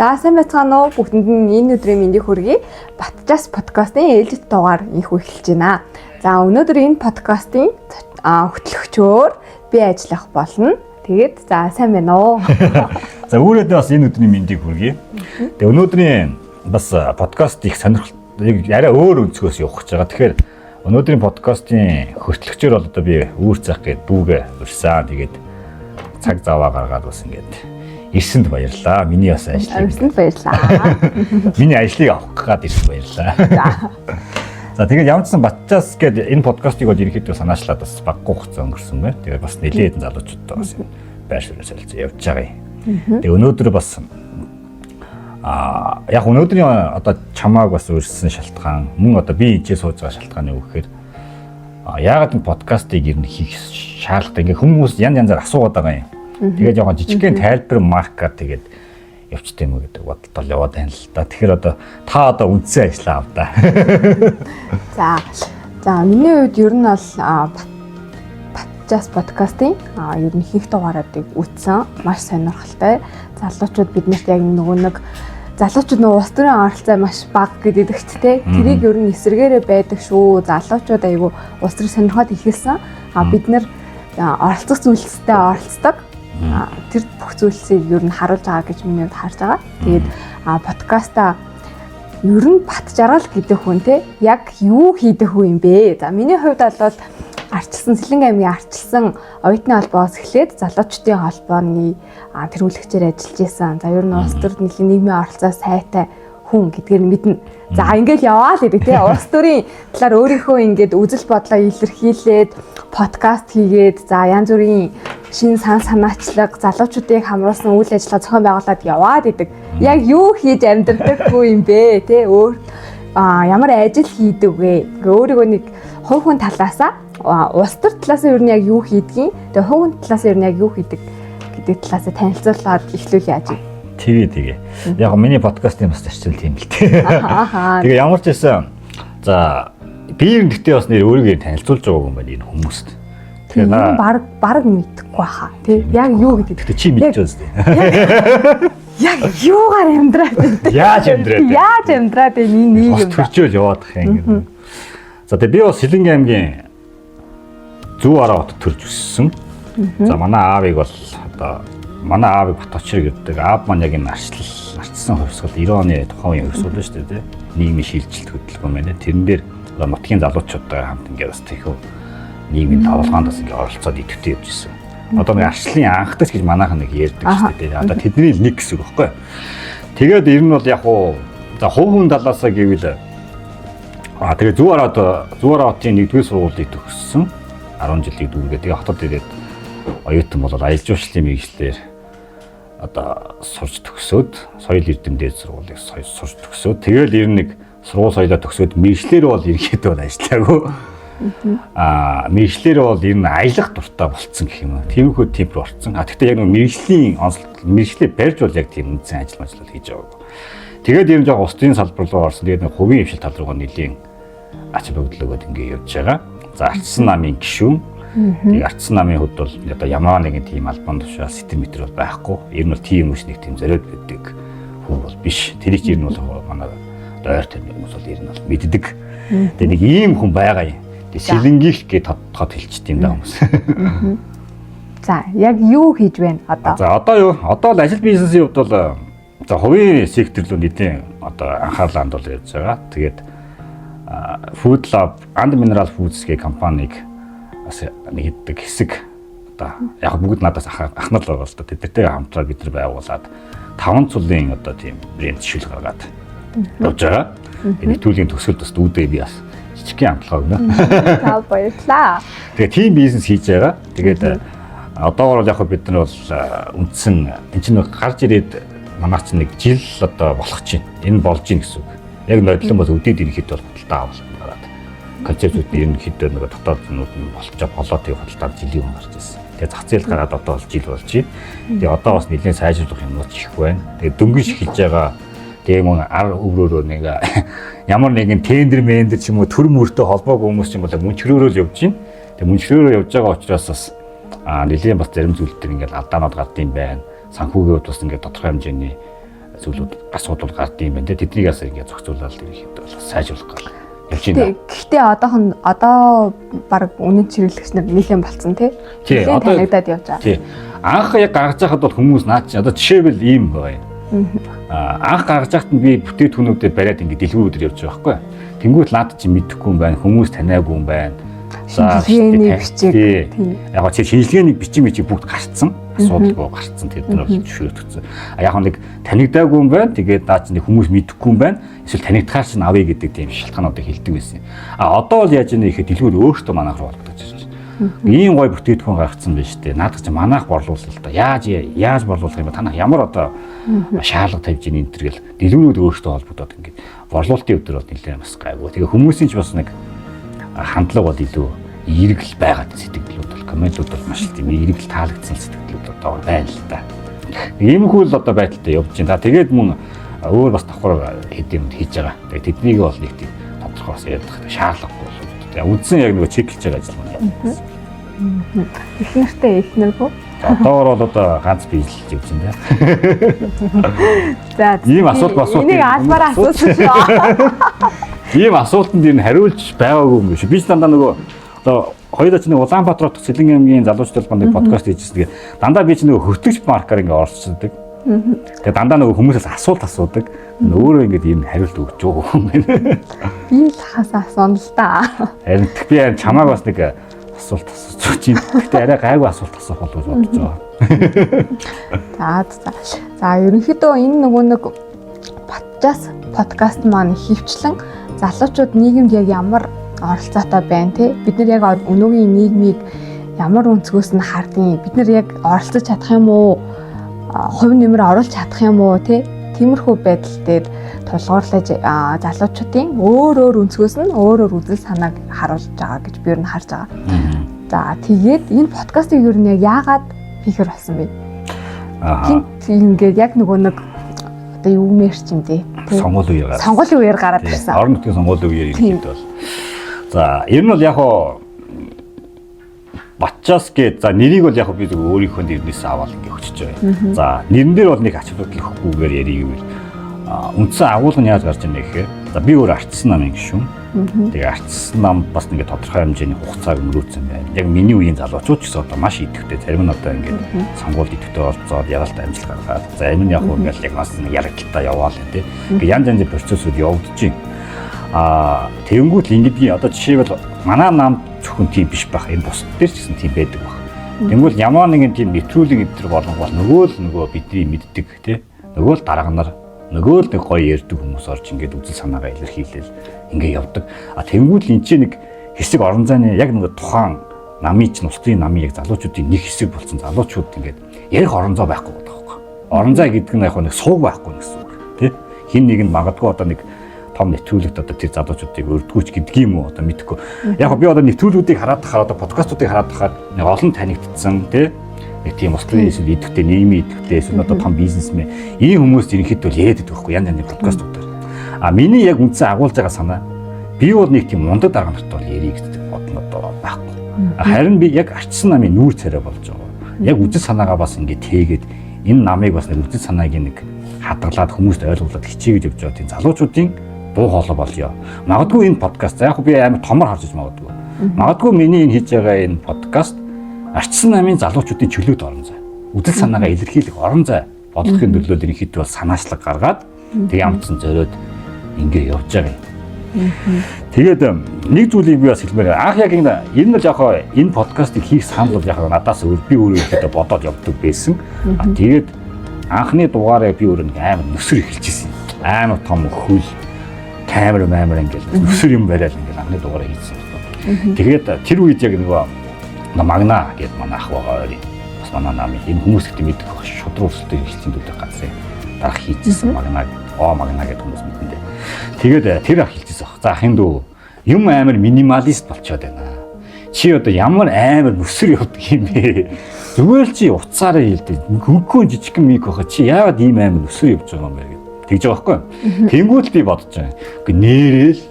За сайн байцгаана уу бүгдэнд нь энэ өдрийн мэндийг хүргэе. Батжаас подкастын ээлжид дугаар их эхэлж байна. За өнөөдөр энэ подкастын хөтлөгчөөр би ажиллах болно. Тэгээд за сайн байна уу? За өөрөөдөө бас энэ өдрийн мэндийг хүргэе. Тэгээ өнөөдрийн бас подкаст их сонирхолтой арай өөр өнцгөөс явах гэж байгаа. Тэгэхээр өнөөдрийн подкастын хөтлөгчөөр бол одоо би үүр цах гээд дүүгээ урьсан. Тэгээд цаг заваа гаргаад бас ингээд ирсэнд баярлаа. Миний бас ажлыг. Ирсэнд баярлаа. Миний ажлыг авах гээд ирсэн баярлаа. За тэгээд ямар ч сан Батжаас гээд энэ подкастыг бол ерөнхийдөө санаачлаад бас баггүй хугацаа өнгөрсөн байна. Тэгээд бас нэлээд хэдэн залуучуудтай бас байр суурь солилцоо явж байгаа юм. Тэгээд өнөөдөр бас яг өнөөдрийн одоо чамааг бас урьсан шалтгаан мөн одоо би ичээ сууж байгаа шалтгаан юу гэхээр яагаад энэ подкастыг ер нь хийх шаардлагатай ингээ хүмүүс янзаар асуугаад байгаа юм. Тэгээд жоохон жижигхэн тайлбар маркаар тэгээд явчтай юм гэдэг бодлоо яваад байна л да. Тэгэхээр одоо та одоо үндсэн ажиллаа ав да. За миний хувьд ер нь бол Батжаас подкастын ер нь хийх дугаараадыг үтсэн маш сонирхолтой. Залуучууд биднэрт яг нэг залуучууд улс төрийн оролцоо маш бага гэдэг ихтэй. Тэрийг ер нь эсэргээрээ байдаг шүү. Залуучууд айгүй улс төрийн сонирхоод ихэлсэн. Бид нэр оролцох зүйлстэй оролцдог. Тэр бүх зүйлсийг ер нь харуулж байгаа гэж миний хувьд харж байгаа. Тэгээд подкаста ер нь бат жаргал гэдэг хүн те яг юу хийдэг хүн юм бэ? За миний хувьд бол арчилсан Сэлэнг аймгийн арчилсан оюутны холбоос эхлээд залуучдын холбооны тэргүүлэгчээр ажиллаж исэн. За ер нь улс төрийн нийгмийн оролцоо сайтай хүн гэдгээр мэднэ. За ингээл яваа л гэдэг тий. Улс төрийн талаар өөрийнхөө ингээд үзэл бодлоо илэрхийлээд подкаст хийгээд за янз бүрийн шинэ санаачлаг залуучуудыг хамруулсан үйл ажиллагаа зохион байгуулад яваад идэг. Яг юу хийж амьдрдаг хүү юм бэ тий? Өөр ямар ажил хийдэг вэ? Өөрийгөө нэг хувь хүн талаасаа улс төр талаас нь ер нь яг юу хийдгийг, тэгээ хувь хүн талаас нь ер нь яг юу хийдэг гэдэг талаас танилцуулаад эхлүүлээ ажиг. Тэгээ. Яг миний подкастын бас зарчил тийм л дээ. Тэгээ ямар ч байсан за би нэгтэй бас нэр өөрийгөө танилцуулж байгаа юм байна энэ хүмүүст. Тэгээ баг мэдэхгүй хаа. Тэг яг юу гэдэг. Тэгтээ чи мэдчихвэ зү. Яг юугаар амьдраад байдаг. Яаж амьдраад энэ нэг юм. Төрчөөл яваад их юм. За тэгээ би бас Сэлэнг аймгийн Зүү араа хотод төрж өссөн. За манай аавыг бол одоо манай аавыг Баточир гэдэг аав маань яг энэ арчилсан хувьсгал 90 оны тухайн үеийн хувьсгал байна шүү дээ. Нийгмийн шилжилт хөтөлбөр байна. Тэрэн дээр нутгийн залуучуудтай хамт ингээд бас тэхүү нийгмийн тавлгаанд бас ингээд оролцоод идэвхтэй явж ирсэн. Одоо нэг арчлын анхдагч гэж манайхан нэг ярьдаг шүү дээ. Одоо тэдний нэг гэсэн үг байхгүй. Тэгээд ер нь бол яг уу за хувь хүн талаасаа гэвэл тэгээд Зүү араа хотын 1-р сургуулийг төгссөн. 10 жилийг дүүргээ. Тэгээ хотод ирээд оюутан болоод аялал жуулчлалын мэргэжлэр одоо сурч төгсөөд соёл эрдэмтэд сургуулийг сурч төгсөөд тэгэл ер нь нэг сургууль соёлоо төгсөөд мэргэжлэр бол ерөнхийдөө ажиллаагүй. Мэргэжлэр бол ер нь аялах дуртай болцсон гэх юм. Тиймэрхүү тип рүү орсон. Гэхдээ яг нэг мэргэжлээ барьж бол яг тийм үндсэн ажил хийж байгаагүй. Тэгээд ер нь жоо ус төрийн салбар руу орсон. Тэгээд нэг хувийн хвшил тал руугаа нэлийн ач холбогдлогод ингээд явж байгаа. За Арчсан намын гишүүн. Тэгээ Арчсан намын хувьд бол одоо ямар нэгэн тийм албан тушаал сэтэр метр бол байхгүй. Ер нь бол тийм хүмүүс нэг тийм зориод байдаг хүн бол биш. Тэрийг ер нь бол манай ойр тойрны хүмүүс бол ер нь бол мэддэг. Тэгээ нэг ийм хүн байгаа юм. Тэгээ Сэлэнгийнх гээд тодтоход хэлчихдээ юм да хүмүүс. За яг юу хийж байна одоо? За одоо юу? Одоо л ажил бизнесийн хувьд бол за хувийн сектор руу нийтийн одоо анхаарлаа хандуул явж байгаа. Тэгээд Food Lab and Mineral Foods гэх компаниг бас нэг хэдэг хэсэг одоо яг бүгд надаас ахнал байгаа л да. Тэдэртэй хамтраад бид нар байгуулад 5 цулын одоо тийм брэнд шил гаргаад явж байгаа. Энэ түүлийн төгсгөл бас дүүдээ би бас жижигхэн хамтлага өгнө. За баярлаа. Тэгээ тийм бизнес хийж байгаа. Тэгээд одоо бол яг бид нар бол үндсэн энэ чинь гарч ирээд манай чинь нэг жил одоо болох чинь энэ болж гин гэсэн үг. Яг нодлон бол өдөөд ирэхэд бол худалдаа авалт гараад концепцүүд ерөнхийдөө нэг дотоод зүүнүүд нь болоотыг худалдаад жилийн өмнө гарч ирсэн. Тэгээ зах зээл гараад одоо бол жил болж байна. Тэгээ одоо бас нэлээд сайжруулах юмнууд их байна. Тэгээ дөнгөж эхэлж байгаа тэгээ мөн ар өврөөрөө нэг ямар нэгэн тендер мендер ч юм уу төр мөртөө холбоогүй хүмүүс ч юм бол мөнчрөөрөө л явж байна. Тэгээ мөнчрөөрөө явж байгаа учраас бас нэлээд бас зарим зүйл дээр ингээд алдаанууд гардыг байна. Санхүүгийн хувьд бас ингээд тодорхой хэмжээний зүйлүүд асуудал гардаг юм байна те. Тэднийг бас ингээд зохицуулаад ирэхэд бол сайжруулах гал явж байна. Гэхдээ одоо баг үнэн чиглэлч нар нэлээд болцсон тий. Нэлээд танигдаад явж байгаа. Тий. Анх яг гаргаж байхад бол хүмүүс наад чи одоо жишээлбэл ийм байна. Анх гаргаж байхад нь би бүтээтгүүнүүдэд бариад ингээд дэлгүүрүүдээр явж байгаа байхгүй. Тэнгүүт наад чи мэдэхгүй юм байна. Хүмүүс таниагүй юм байна. Шинжилгээний бичиг. Яг чи шинжилгээний бичиг бүгд гарцсан. Асуудалгүй гарцсан тэр нар бол зөвшөөрөгдсөн. Яг нэг танигдаагүй юм байна. Тэгээд наад чи хүмүүс мэдэхгүй юм байна. Эсвэл танигдахаар чинь авъя гэдэг тийм шалтгаануудыг хэлдэг байсан. Одоо бол яаж ийм ихэд дэлгүүр өөртөө манайх руу болгож ирж байна. Ийм гой бүтээтгүүн гаргацсан байна шүү дээ. Наадах чи манайх борлуулах л да. Яаж борлуулах юм бэ? Танах ямар одоо шаардлага тавьж ийн энэ төр гэл дэлгүүрүүд өөртөө холбогдоод ингээд борлуулалтын өдөр бол нэлээд бас гайгүй. Тэгээ хүмүүсийн ч бас нэг хандлага бол илүү эргэл байгаад сэтгэлдлүүд бол комментууд бол маш тийм эргэл таалагдсан сэтгэлдлүүд одоо байна л да. Иймэрхүү л одоо байдалтай явж байна. Тэгээд мөн өөр бас давхар хэд юм хийж байгаа. Тэгээд тэднийг бол нэг тийм тодорхой бас ядах шаардлагагүй болов. Тэгээд үндсэн яг нэг чеклж байгаа ажил маань. Их нэртэй их нэргүй. Одоо бол одоо ганц биелж явж байна. За ийм асуулт энийг албаараа асуусан шүү. Ийм асуултанд ер нь хариулж байгаагүй юм биш. Би ч дандаа нөгөө одоо хоёулаа ч нэг Улаанбаатар хотод Сэлэнгийн аймгийн залуучдын холбооны подкаст хийжсэн. Тэгээд дандаа би ч нөгөө хөртөгч маркаар ингээ орцдог. Тэгээд дандаа нөгөө хүмүүсээс асуулт асуудаг. Өөрөө ингээд ийм хариулт өгч байгаа юм байна. Би л хасаа асууна л да. Харин би чамааг бас нэг асуулт асууж чинь. Гэтэ арай гайгүй асуулт асуух болов уу бодож байгаа. За ерөнхийдөө энэ нөгөө нэг подкаст маань хөвчлэн залуучууд нийгэмд яг ямар оролцоотой байна те. Бид нар яг өнөөгийн нийгмийг ямар өнцгөөс нь хардیں۔ Бид нар яг оролцож чадах юм уу? Хувь нэмэр оруулж чадах юм уу те? Тиймэрхүү байдал дээр тулгуурлаж залуучуудын өөр өнцгөөс нь өөр үзэл санааг харуулж байгаа гэж би ер нь харж байгаа. За тэгээд энэ подкастыг ер нь яг яагаад хийхэр болсон бэ? Ингээд яг нөгөө нэг одоо юу мэрч юм дээ. Сонгуулийн үеэр гараад ирсэн. Орон нутгийн сонгуулийн үеэр ирэхэд бол за ер нь бол яг Батчаас гээд за нэрийг бол яг би зөв өөрийнхөө нэрнээс аваад ингээ өчөж байгаа. За нэрэн дээр бол нэг ач холбогдолгүйгээр ярих юм бэл. Үндсэн агуулга нь яаж гарч ирнэ гэхээр за би өөр ардсан намын гишүүн. Тэгээ ардсан нам бас ингээ тодорхой хэмжээний хугацааг өнгөрөөсөн байна. Яг миний үеийн залуучууд ч гэсэн одоо маш идэвхтэй зарим нь одоо ингээ сонгуульд идэвхтэй болцоод яралтай амжилт гаргаад зарим нь яг ингээл яг бас ярагталтаа яваал тий. Ингээ янз янзын процессыг явагдаж байна. Тэгэнгүүт л ингэдгийн одоо жишээлбэл манай нам зөвхөн тийм биш байх. Энэ бус дээр ч гэсэн тийм байдаг баг. Тэнгүүл ямар нэгэн тийм нэвтрүүлэг энэ төр болон бол нөгөө бидний мэддэг тий. Нөгөө л дарга нар нөгөө л нэг гоё ярьдаг хүмүүс орж ингээд үзэл санаагаа илэрхийлэл ингээд явдаг. Тэнгүүл энэ чинь нэг хэсэг орон зайны яг нэг тухайн намын чинь улсын намын яг залуучуудын нэг хэсэг болсон залуучууд ингээд ярих орон зай байхгүй байдаг байхгүй. Орон зай гэдэг нь яг нэг сууг байхгүй гэсэн үг тий. Хин нэг нь магадгүй одоо нэг том нэвтрүүлэгт одоо тэр залуучуудыг өрдгөөч гэдэг юм уу одоо мэдэхгүй. Яг би одоо нэвтрүүлгүүдийг хараад тахаар одоо подкастуудыг хараад тахаар нэг олон танигдсан тий нэг тийм Москвын эсвэл идэвхтэй нийгмийн идэвхтэй эсвэл одоо том бизнесмен ийм хүмүүс ерөнхийдөө яриад байдаг байхгүй янз янзын подкастуудаар. Миний яг үндсэн агуулж байгаа санаа би бол нэг тийм мундаг дарга нарт бол ярих гэдэг бодно одоо байхгүй. Харин би яг арчсан намын нүүр царай болж байгаа. Яг үжил санаагаа бас ингээд тэгээд энэ намыг бас нэг үжил санааг нэг хадгалаад хүмүүст ойлгуулад хичээгээд явж байгаа тийм залуучуудын дуу хоолой болёо. Магадгүй энэ подкаст яг би амар томор харж магадгүй. Магадгүй миний энэ хийж байгаа энэ подкаст арчсан намын залуучуудын чөлөөт орон зай. Үдэл санаагаа илэрхийлэх орон зай болгохын төлөө ерөнхийдөө бол санаачлаг гаргаад тэг ямцсан зориод ингээ явж байгаа юм. Тэгээд нэг зүйлийг би бас хэлмээр анх яг энэ бол яг энэ подкастыг хийх санал бол яг надаас би өөрөө бодоод явдаг байсан. Тэгээд анхны дугаараа би өөрөө амар нүсэр эхэлчихсэн. Амар том хөл камер ингээл өсөр юм бариад ингээл анхны дугаараа хийсэн. Тэгээд тэр үед яг нөгөө магна гэдэг манай ах байгаа ойр. Бас манай намын энэ хүмүүс гэдэг мэддэг шудраг өсөлтөй хэлцэн дүүдэг газрын дарах хийжсэн магна гэдэг хүмүүс мэднэ. Тэгээд тэр ах хэлжсэн. За ахын дүү юм амар минималист болчиход байна. Чи одоо ямар амар өсөр явдаг юм бэ? Зүгээр л чи уцаараа хэлдэг. Хөнгөн жижигхэн мик байхад чи яагаад ийм амар өсөр явж байгаа юм бэ гэж тэгж байгаа байхгүй. Тэнгүүл би бодож байгаа. Гэхдээ нэрэл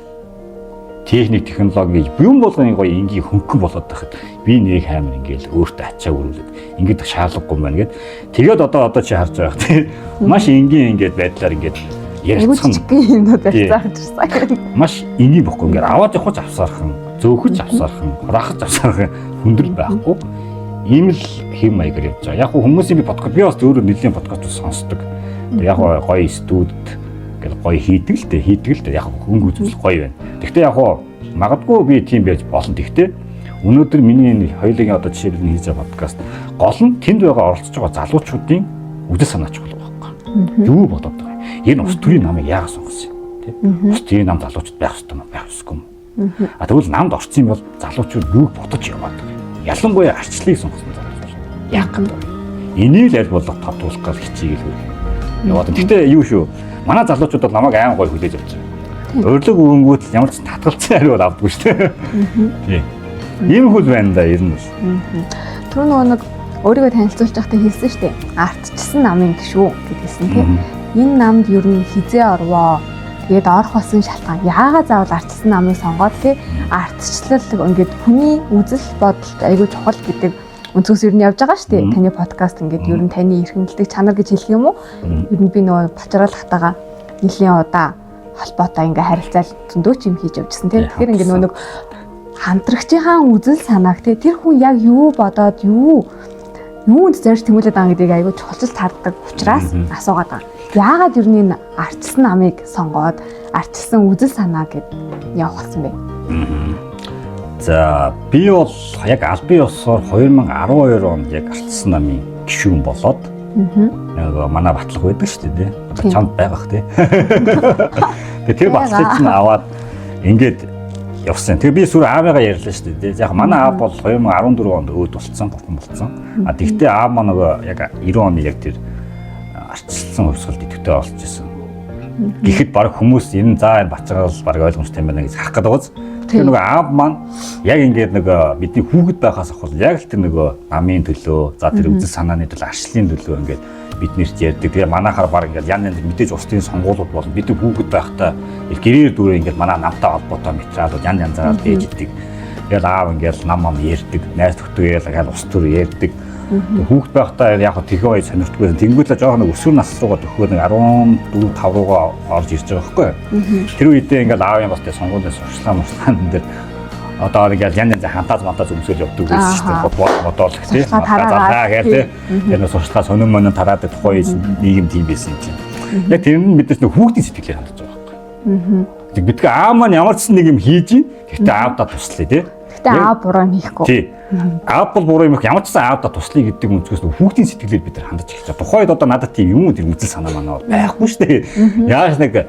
техник, технологи юм болгоны гоё энгийн хөнгөн болоод байхад би нэг хаймар ингээл өөртөө ачаа өрүүлээд ингээд шаардлагагүй байна гэд. Тэгээд одоо чи харж байгаа тийм маш энгийн ингээд байдлаар ингээд ярилцсан юмнууд барьцааж ирсэн. Маш энгийн бохгүй ингээд аваад явах авсаархан, зөөхөж авсаархан, хураахж авсаархан хүндрэл байхгүй. Ийм л хэм маягаар явж байгаа. Яг хүмүүсийн би подкаст би бас өөрөө нэлийн подкаст сонсдог. Яг гоё студид гэл гоё хийдэг л дээ. Яг хөнгө үзэл гоё байна. Гэхдээ яг магадгүй би тийм байж болно. Гэхдээ өнөөдөр миний энэ хоёулын одоо жишээлбэл хийж байгаа подкаст гол нь тэнд байгаа оролцож байгаа залуучуудын үдэл санаач болох байхгүй. Юу бодоод байгаа юм? Энэ ус төрийн намыг яагаад сонгосон юм? Ус төрийн нам залуучууд байх ёстой юм байх ёсгүй юм. Тэгвэл намд орсон юм бол залуучууд юу бодож яваад байгаа юм? Ялангуяа арчлыг сонгосон залуучууд. Яг гэдэг. Энийг л аль болох татуулах гал хичээгээл яваад. Гэхдээ юу шүү? Манай залуучууд бол намайг айн гоё хүлээж авч байгаа. Урилга өгөнгүүт ямар ч татгалцсан хариу бол авдаггүй шүү дээ. Тийм. Ийм хөл байна да ер нь. Тэр нэг өөрийгөө танилцуулж байхдаа хэлсэн шүү дээ. Ардчилсан намын гişүү гэдгийгсэн тийм. Энэ намд ер нь хизээ орвоо. Тэгээд орох болсон шалтгаан яагаад заавал ардчилсан намыг сонгоод тийм ардчлал ингээд хүний үзэл бодолд айгүй чухал гэдэг өнцгөөс ер нь явж байгаа шүү дээ. Таны подкаст ингээд ер нь таны эрхэмлдэг чанар гэж хэлэх юм уу? Ер нь би нөгөө бачраалхтайгаа нэлийн удаа холбоотой ингээ харилцаал зөндөө ч юм хийж явжсэн тийм. Тэгэхээр ингээ нөгөө хамтрагчийнхаа үзэл санааг тэр хүн яг юу бодоод юунд зарж тэмүүлээд байгаа гэдгийг айгүй чухалчилж харддаг учраас асуугаад байгаа. Яагаад ер нь энэ ардчилсан намыг сонгоод ардчилсан үзэл санаа гэд явах болсон бэ? За би бол яг албан ёсоор 2012 онд яг ардчилсан намын гишүүн болоод яг манай батлах байдаг шүү дээ. Чамд байгаах тий. Тэгээ тэр батлыг нь аваад ингээд явсан. Тэгээ би сүр аавыгаа ярьлаа шүү дээ. Яг манай аав бол 2014 онд өөд болцсон, бурхан болцсон. А тэгвэл аав маа нөгөө яг 90 оны яг тэр ардчилсан хувьсгалд идэвхтэй олж исэн. Гэхдээ баг хүмүүс энэ энэ бацаагаар баг ойлгомжтой юм байна гэж харах гэдэг үз. Тэр нөгөө аав маань яг ингээд нөгөө бидний хүүхэд байхаас ахвал яг л тэр нөгөө намын төлөө, за тэр үзэл санааны төлөө, арчлалын төлөө ингээд биднэрт ярьдаг. Тэгээ манайхаар баг ингээд ян мэдээж улс төрийн сонгуулиуд болон бидний хүүхэд байхдаа гэрээр дүүрээ ингээд манай намтай холбоотой материалууд ян зараад ээж идэг. Тэгээд аав ингээд нам ярьдаг, найз нөхдөйгээ ингээд улс төр ярьдаг. Хүүхэд байхдаа яг тэрхүү ой сонирхтгүй. Тэнгүүдлээ жоохон өсвөр нас руугаа төгөхөөр 14 5 руугаа орж ирж байгаа байхгүй юу? Тэр үедээ ингээд аавын бас сонгуулийн сурчлаа дээр одоо ингээд ян хантаз мантаз өмсөөл явдаг байсан шүү дээ. Бодоол гэх тийм. Залгаа гэдэг тийм. Энэ сурчлаа сонин монон тараадаг тухай нийгэм тийм байсан юм чинь. Яг тэр нь мэдээж нэг хүүхдийн сэтгэлээр хандж байгаа байхгүй. Тэг бидгээ аав маань ямар ч нэг юм хийж ийн. Гэхдээ аавдаа туслая тийм. Гэхдээ аав буруу юм хийхгүй. Тийм. Аав бол буруу юм их ямар ч сан аавдаа туслая гэдэг өнцгөөс хүүхдийн сэтгэлээр бид нар хандаж эхэлж байгаа. Тухайд одоо надад тийм юм уу тэр үзэл санаа манаа байхгүй шүү дээ. Яаж нэг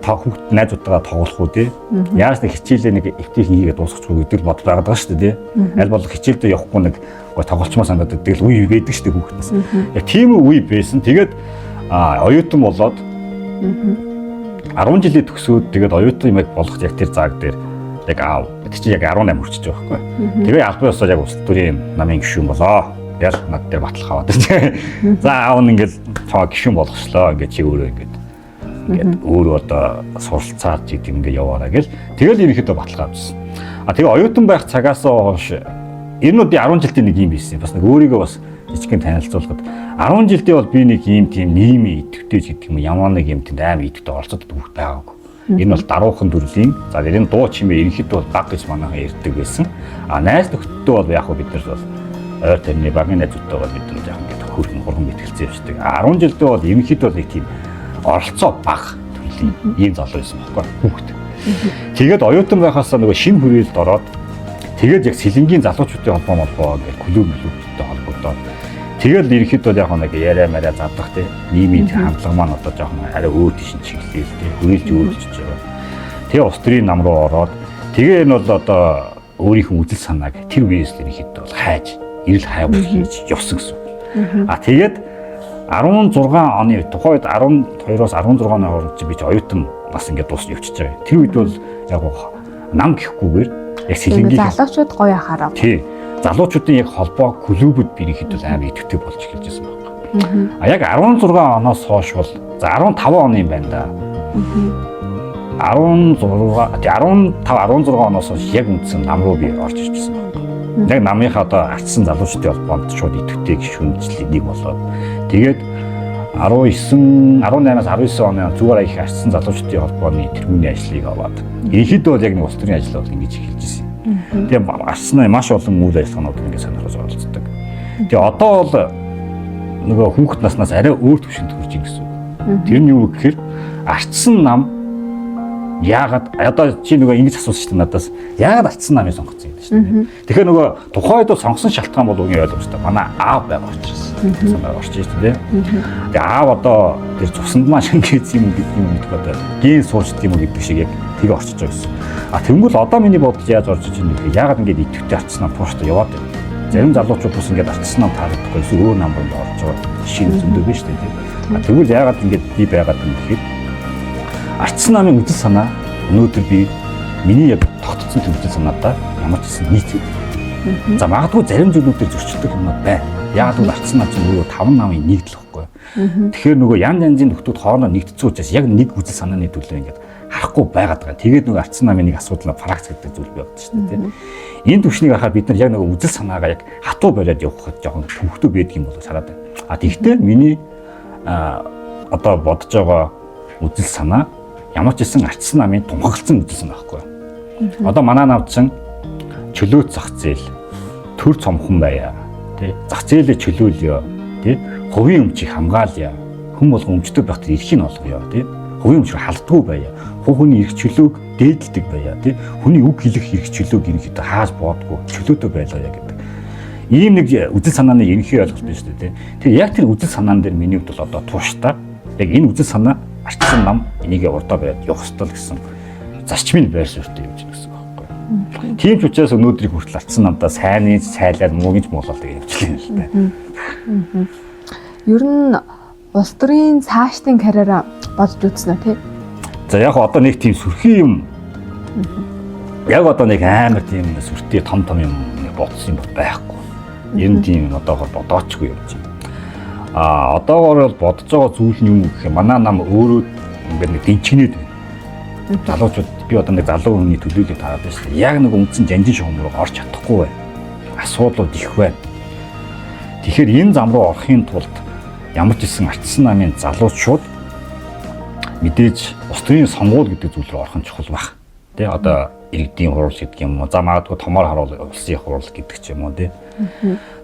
та хүүхд найзуудтайгаа тоглох уу тий. Яаж нэг хичээлээ нэг эвтэйхэн хийгээд дуусгачихгүй гэдэг л бодол байгаа даа шүү дээ тий. Аль болох хичээлдээ явахгүй нэг гоо тоглолчмоо санагдаад тэгэл үе байдаг шүү дээ хүүхднээс. Яг тийм үе байсан. Тэгээд оюутан болоод 10 жилийн төгсөөд тэгээд оюутан юм болох яг тэр цаг дээр яг аав чи яг 18 хүрчихэж байгаа байхгүй. Тэгээ албан ёсоор яг улс төрийн намын гишүүн болоо. Ял над дээр батлах аваад тий. За аав нь ингээл цаа гишүүн болгочлоо. Ингээд чи өөрөө ингээд өөрөө одоо суралцаад чи ингээ яваараа гэл. Тэгэл ерөнхийдөө батлах авчихсан. А тэгээ оюутан байх цагаас хойш энэ нь би 10 жилийн нэг юм байсан. Бас нэг өөрийгөө бас жижигхэн танилцуулахад 10 жилдээ бол би нэг юм тийм нийгмийн идэвхтэй гэдэг юм ямар нэг юм тийм аим идэвхтэй оролцоод бүгд байгаагүй. Энэ бол даруухан төрлийн за энэ дуу чимээ ерөнхийдөө бол баг гэж манайхан ярьдаг байсан. А найз нөхдөдөө бол яг бид нар бол ойр тэрний багын найзуудтай бол бид нар яг ингээд хөргөн гурван мэтгэлцээ явждаг. 10 жилдээ бол ерөнхийдөө нэг тийм оролцоо баг төрлийн ийм залуу байсан байхгүй хүүхэд. Тэгээд оюутан байхаас нөгөө шин хүрээлд ороод тэгээд яг сэлэнгийн залуучуудын холбоо гэх клубтэй холбогдоод тэгэл ерөнхийдөө яг нэг яриа мараа задах тий нийгмийн хандлага маань одоо жоохон арай өөр тийш чиглэлтэй тий хүрээлж өөрчилж байгаа. Тэгээ улс төрийн нам руу ороод тэгээ энэ бол одоо өөрийнхөө үзэл санааг тэр үеэс л ерөнхийдөө хайж эрэл хайгуул хийж явсан гэсэн. А тэгээд 16 оны тухайд 12-оос 16 оны хооронд би ч оюутан бас ингээд дуусч явчихж байгаа. Тэр үед бол яг нам гэхгүйгээр яг сэлэнгийн залуучууд гоё хараа. Тий. Залуучуудын яг холбоо клубуд би ихэд амар идэвхтэй болж эхэлж байсан байна. А яг 16 оноос хойш бол за 15 оны юм байна да. 15-16 оноос яг үндсэн нам руу би орж ирсэн байна. Яг намынхаа одоо ардсан залуучдын холбоонд шууд идэвхтэй гишүүнчлэг нэг болоод тэгээд 18-19 оны зүгээр их ардсан залуучдын холбооны тэргүүний ажлыг аваад ерөнхийдөө бол яг нэг улс төрийн ажил бол ингэж эхэлж ирсэн. Тэгээд ардсны маш олон үйл ажиллагаанууд ингэ сонирхож оролцдог. Тэгээд одоо бол нөгөө хүүхэд наснаас арай өөр төвшөнд хүрч ийн гэсэн. Тэр нь юу гэхээр ардсан нам яагаад одоо чи нөгөө ингэж асуусан шүү дээ надаас яагаад ардсан намыг сонгоцсон юм шүү дээ. Тэгэхээр нөгөө тухайд сонгосон шалтгаан бол үгийн ойлгомжтой. Манай аав байгаа учраас санаа орж ирсэн тийм. Тэгээ аав одоо тэр цуснд маань ингэж юм гэдэг юм гэдэг одоо ген суучдаг юм гэдэг шиг яг тэгээ орчиж байгаа гэсэн. А тэгвэл одоо миний бодол яаж орж иж байгаа юм яагаад ингэж идэвхтэй ардсан нам тууштай яваад байна. Зарим залуучууд бас ингэж ардсан нам таардахгүй эсвэл өөр намранд орж байгаа жишээ зөндөө байна шүү дээ тийм. А тэгвэл яагаад ингэж би байгаад юм гэхээр ардсан намын үжил санаа өнөөдөр би миний яг тогтцсон үжил санаадаа ямар ч гэсэн нийцээд. За магадгүй зарим зүйлүүдээр зөрчилдөг юм байна. Яг л ардсан нам чинь өөрөө 5 намын нэгдэл واخгүй. Тэгэхээр нөгөө янз янзын нөхдүүд хоорондоо нэгдсэн учраас яг нэг үжил санааны төлөө ингээд харахгүй байгаад байгаа. Тэгээд нөгөө ардсан намын нэг асуудал пракс гэдэг зүйл байгаад шүү дээ тийм. Энэ төвшнийг харахаар бид нар яг нөгөө үжил санаагаа яг хатуу болоод явахад жоохон төвхтөө байдаг юм болоо хараад байна. А тэгвэл миний одоо бодож байгаа үжил санаа ямар ч гэсэн ардсан намын тунхагласан үжил санаа байхгүй. Одоо манай навд чинь чөлөөт зах зээл төр цомхон байя тий зах зээлээ чөлөөлөё тий хувийн өмчийг хамгаалъя хүн болгон өмчтөг байхад эрхийг олгоё тий хувийн өмчөөр халддаггүй байя хүний эрх чөлөөг дээдэлдэг байя тий хүний үг хэлэх эрх чөлөөг ерөнхийдөө хааж боодгүй чөлөөтэй байлгая гэдэг ийм нэг үжил санааны ерөнхий ойлголт байна шүү дээ тий тэр яг тэр үжил санаан дээр миний хувьд бол одоо тууштай яг энэ үжил санаа ардсан нам энийг урдаа бариад явах ёстой л гэсэн зарчмын байр суурьтай явж байна гэсэн байхгүй. Тийм ч учраас өнөөдрийг хүртэл ардсан намдаа сайныг сайлаад муугийнч муулаад явчихлаа л дээ. Ер нь улс төрийн цаашдын карьераа бодож үзсэн үү те? За яг одоо нэг тийм сүрхий юм. Яг одоо нэг амар тийм сүртэй том юм бодсон юм байхгүй. Ер нь тийм одоогоор бодоочгүй явж байна. А одоогоор бол бодож байгаа зүйл нь юм гэх юм. Манай нам өөрөө ингээд нэг дэнчгнээд байна. Залуучууд би одоо нэг залуу хүний төлөөлөлд таардаг шүү дээ. Яг нэг үндсэн жанжин шугам руу орж чадахгүй байна. Асуудлууд их байна. Тэгэхээр энэ зам руу орохын тулд ямар ч гэсэн ардсан намын залуучууд мэдээж улс төрийн сонгуул гэдэг зүйл рүү орох нь чухал баг. Тэ одоо иргэдийн хурал гэдэг юм уу. За магадгүй томоор харуул улсын хурал гэдэг ч юм уу тий.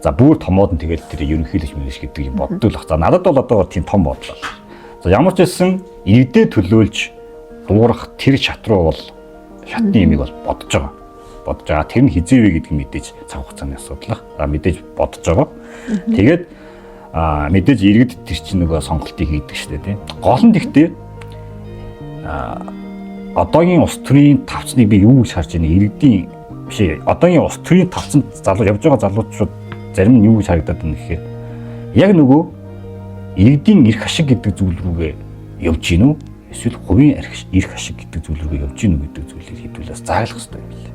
За бүр томоод нь тэгэл тэр ерөнхийлөгч мэрэгч гэдэг юм боддог л баг. За надад бол одоо тийм том бодлоо. За ямар ч байсан иргэдэд төлөөлж дуурах тэр шат руу бол шатны юмыг бол бодож байгаа. Бодож байгаа. Тэр нь хизээвэ гэдэг нь мэдээж цаг хугацааны асуудал. За мэдээж бодож байгаа. Тэгээд мэдээж иргэд тэр чинь нөгөө сонголтыг хийдэг шүү дээ тийм. Гол нь тэгтээ одоогийн улс төрийн тавцныг би юу гэж харж байна? Иргэдийн биш одоогийн улс төрийн тавцанд явж байгаа залуучууд зарим нь юу гэж харагдаад байна гэхээр яг нөгөө иргэдийн эрх ашиг гэдэг зүйл рүүгээ явж гин үү? Эсвэл хувийн эрх ашиг гэдэг зүйл рүүгээ явж гин үү гэдэг зүйлийг хэдүүлээс зааглах хэрэгтэй юм байна.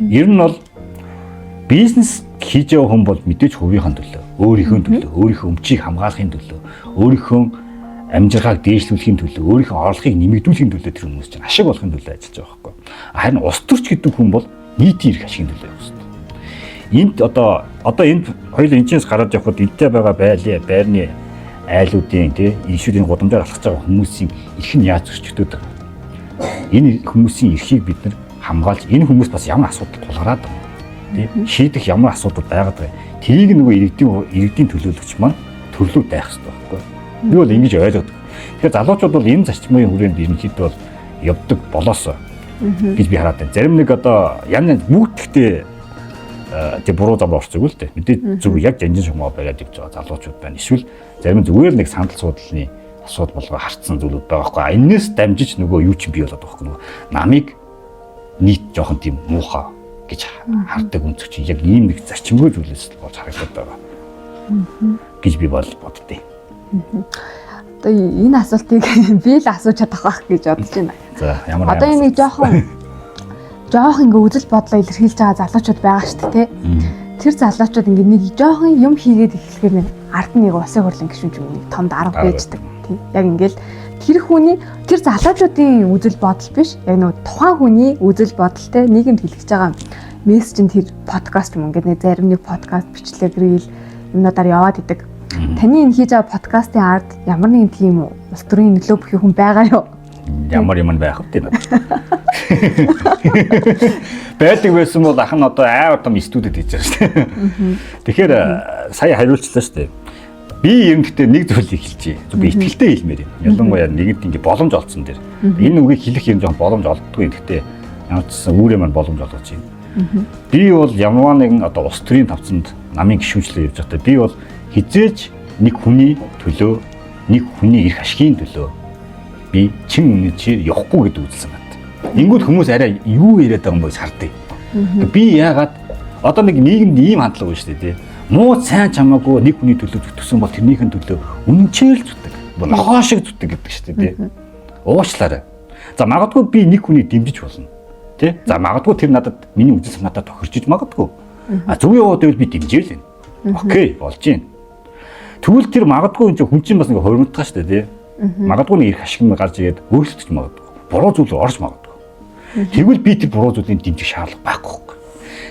Ер нь бол бизнес хийж явах хүн бол мэдээж хувийнхаа төлөө, өөрийнхөө төлөө, өөрийнхөө өмчийг хамгаалахын төлөө, өөрийнхөө амжиргааг дээшлүүлэхийн төлөө, өөрийнхөө орлогыг нэмэгдүүлэхийн төлөө тэр хүмүүс чинь ашиг олохын төлөө ажиллаж байгаа байхгүй. Харин улс төрч гэдэг хүн бол нийтийн эрх ашигын төлөө явах хэрэгтэй. Энд одоо энд хоёул энэчнээс гараад явхад энтэй байгаа байрны айлуудын тий иншүүдийн гудамжаар алхаж байгаа хүмүүсийн эрх нь яаж зөрчигдөд байгаа. Энэ хүмүүсийн эрхийг бид нар хамгаалж энэ хүмүүс бас ямар асуудал тулгараад байгаа. Тий шийдэх ямар асуудал байгаад байгаа. Тэрийг нөгөө иргэдийн төлөөлөгч маань төрлөө дайх хэрэгтэй байхгүй. Би бол ингэж ойлгодог. Тэгэхээр залуучууд бол энэ зарчмын хүрээнд ерөнхийдөө бол явдаг болоосоо гэж би хараад байна. Зарим нэг одоо янз бүгдтэй тэг буруу зам орчих үгүй л дээ. Мэдээ зөв яг жанжин шугамаа бариад явж байгаа залуучууд байна. Эсвэл зарим зүгээр нэг сандал суудлын асуудал болгоо харцсан зүйлүүд байгаа байхгүй. Энээс дамжиж нөгөө юу ч бий болоод байгаа байхгүй. Намыг нийт жоохон тийм муухай гэж хардаг өнцөг чинь яг ийм нэг зарчимгүй зүйлээс болж харагдаад байгаа. гэж би боддیں۔ Одоо энэ асуултыг би л асууж чадах байх гэж бодож байна. За ямар одоо энэ жоох ингээ үзэл бодлоо илэрхийлж байгаа залуучууд байгаа шүү дээ. Тэр залуучууд ингээ нэг жоохон юм хийгээд эхлэхээр нэг ард нэг усын хурлын гишүүн ч юм нэг том дарга байждаг. Тийм. Яг ингээл тэр хүний тэр залуучуудын үзэл бодол биш. Яг нэг тухайн хүний үзэл бодолтой нийгэмд хэлж байгаа мессеж нь тэр подкаст юм ингээд нэг зарим нэг подкаст бичлэг рeel юмнуудаар яваад идэг. Таны энэ хийж байгаа подкастын ард ямар нэгэн тийм улс төрийн нөлөө бүхий хүн байгаа юу? Ямар юм байх вэ тийм. Байдаг байсан бол ах нь одоо аавар том студид хийж байгаа шүү дээ. Тэгэхээр сая хариулчлаа шүү дээ. Би ер нь гэхдээ нэг зүйлийг хэлчихье. Би итгэлтэй хэлмээр юм. Ялангуяа нэгэнд ингэ боломж олцсон дээр. Энэ үгийг хэлэх юм жоохон боломж олддгүй юм. Гэхдээ ямар ч гэсэн үүрээ маань боломж олгож байна. Би бол ямар нэгэн одоо улс төрийн тавцанд намын гишүүнчлэл явж байхдаа би бол хизээж нэг хүний төлөө, нэг хүний эрх ашигын төлөө би чин үнэчээр явахгүй гэдэг үзэлсэн байна. Ингүүд хүмүүс арай юу яриад байгаа юм бэ шаардыг. Би яагаад одоо нэг нийгэмд ийм хандлага байна шүү дээ. Муу сайн чамаагүй нэг хүний төлөө зүтгэсэн бол тэрнийхэн төлөө үнэнчээр зүтдэг. Нохоо шиг зүтдэг гэдэг шүү дээ. Уучлаарай. За магадгүй би нэг хүний дэмжиж болно. Тэ? За магадгүй тэр надад миний үзэл санаатаа тохирчиж магадгүй. Зөв яваад байвал би дэмжээл энэ. Окей, болж байна. Тэгвэл тэр магадгүй энэ хүн чинь бас нэг хоримтгаа шүү дээ. Магадгүй нэг их ашиг гарч ирээд өөрчлөлтөж магадгүй. Буруу зүйл рүү орж магадгүй. Тэгвэл би тэр буруу зүйлийг дэмжих шаардлага байхгүй.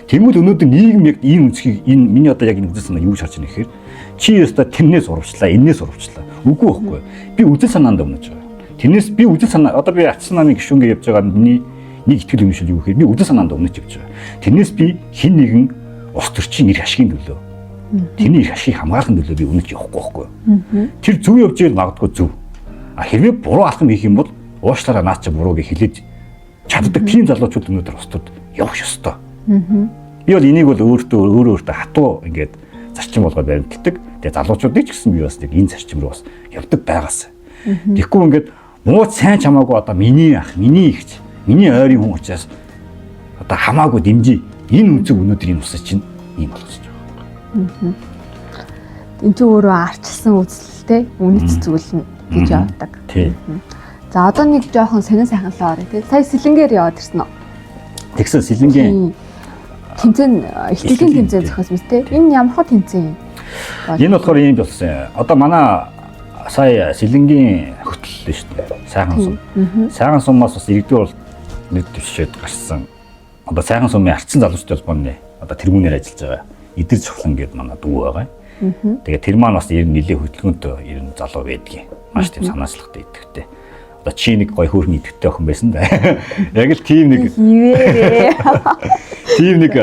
Тэгвэл өнөөдөр нийгэм яг ийм үнцгийг энэ миний одоо яг энэ үзэл санаа юу шаарч байгаа гэхээр чи ёстой тэрнээс урвчлаа, энээс урвчлаа. Үгүй байхгүй. Би үзэл санаанд өмнөж байгаа. Тэрнээс би үзэл санаа одоо би Ачсан намын гишүүнгээ явж байгаа миний нэг итгэл үнэмшил юу гэхээр би үзэл санаанд өмнөж явж байгаа. Тэрнээс би хэн нэгэн ус төрчийн эрх ашигын төлөө тэрний эрх ашигыг хамгаалахын төлөө би өмнөж явахгүй байхгүй. Тэр зөв явж байвал магадгүй зөв. Хэрвээ буруу алхам хийх юм бол уушлаараа наа чи буруу гэж хэлээд чаддаг тийм залуучууд өнөөдөр устдад явах ёстой. Би бол энийг бол өөрөө хатуу ингээд зарчим болгоод баримтдаг. Тэгээ залуучуудыг ч гэсэн би бас нэг энэ зарчим руу бас явдаг байгаас. Тэгэхгүй ингээд муу сайн чамаагүй одоо миний ах, миний ихч, миний ойрын хүн учраас одоо хамаагүй дэмжиж энэ үнцэг өнөөдрийн усаж чинь ийм болгож байгаа. Энэ ч өөрөө арчилсан үзэлтэй үнэт зүйл нь гэж явдаг. За одоо нэг жоохон сонин сайхан л орё тий. Сая сэлэнгээр яваад ирсэн үү? Тэгсэн сэлэнгийн тэмцээн ихтгэлийн тэмцээн зохиос мэт тий. Энэ ямар хөө тэмцээн? Энэ болохоор юм болсон. Одоо манай сая сэлэнгийн хөтлөл шүү дээ. Сайхан сум. Сайхан сумаас бас иргэдийн нэг төвшөөд гарсан. Одоо сайхан сумын арчсан залуучдын холбооны одоо тэргүүнээр ажиллаж байгаа. Идэр цохлон гэдэг манай дүү байгаа. Тэгээ тэр маань бас ер нь нэлээ хөдөлгөөнтэй ер нь залуу байдгийн. Маш тийм санаачлахтай идэвхтэй. Одоо чи нэг гой хөөрхөн идэвхтэй охин байсан да. Яг л тийм нэг тийм нэг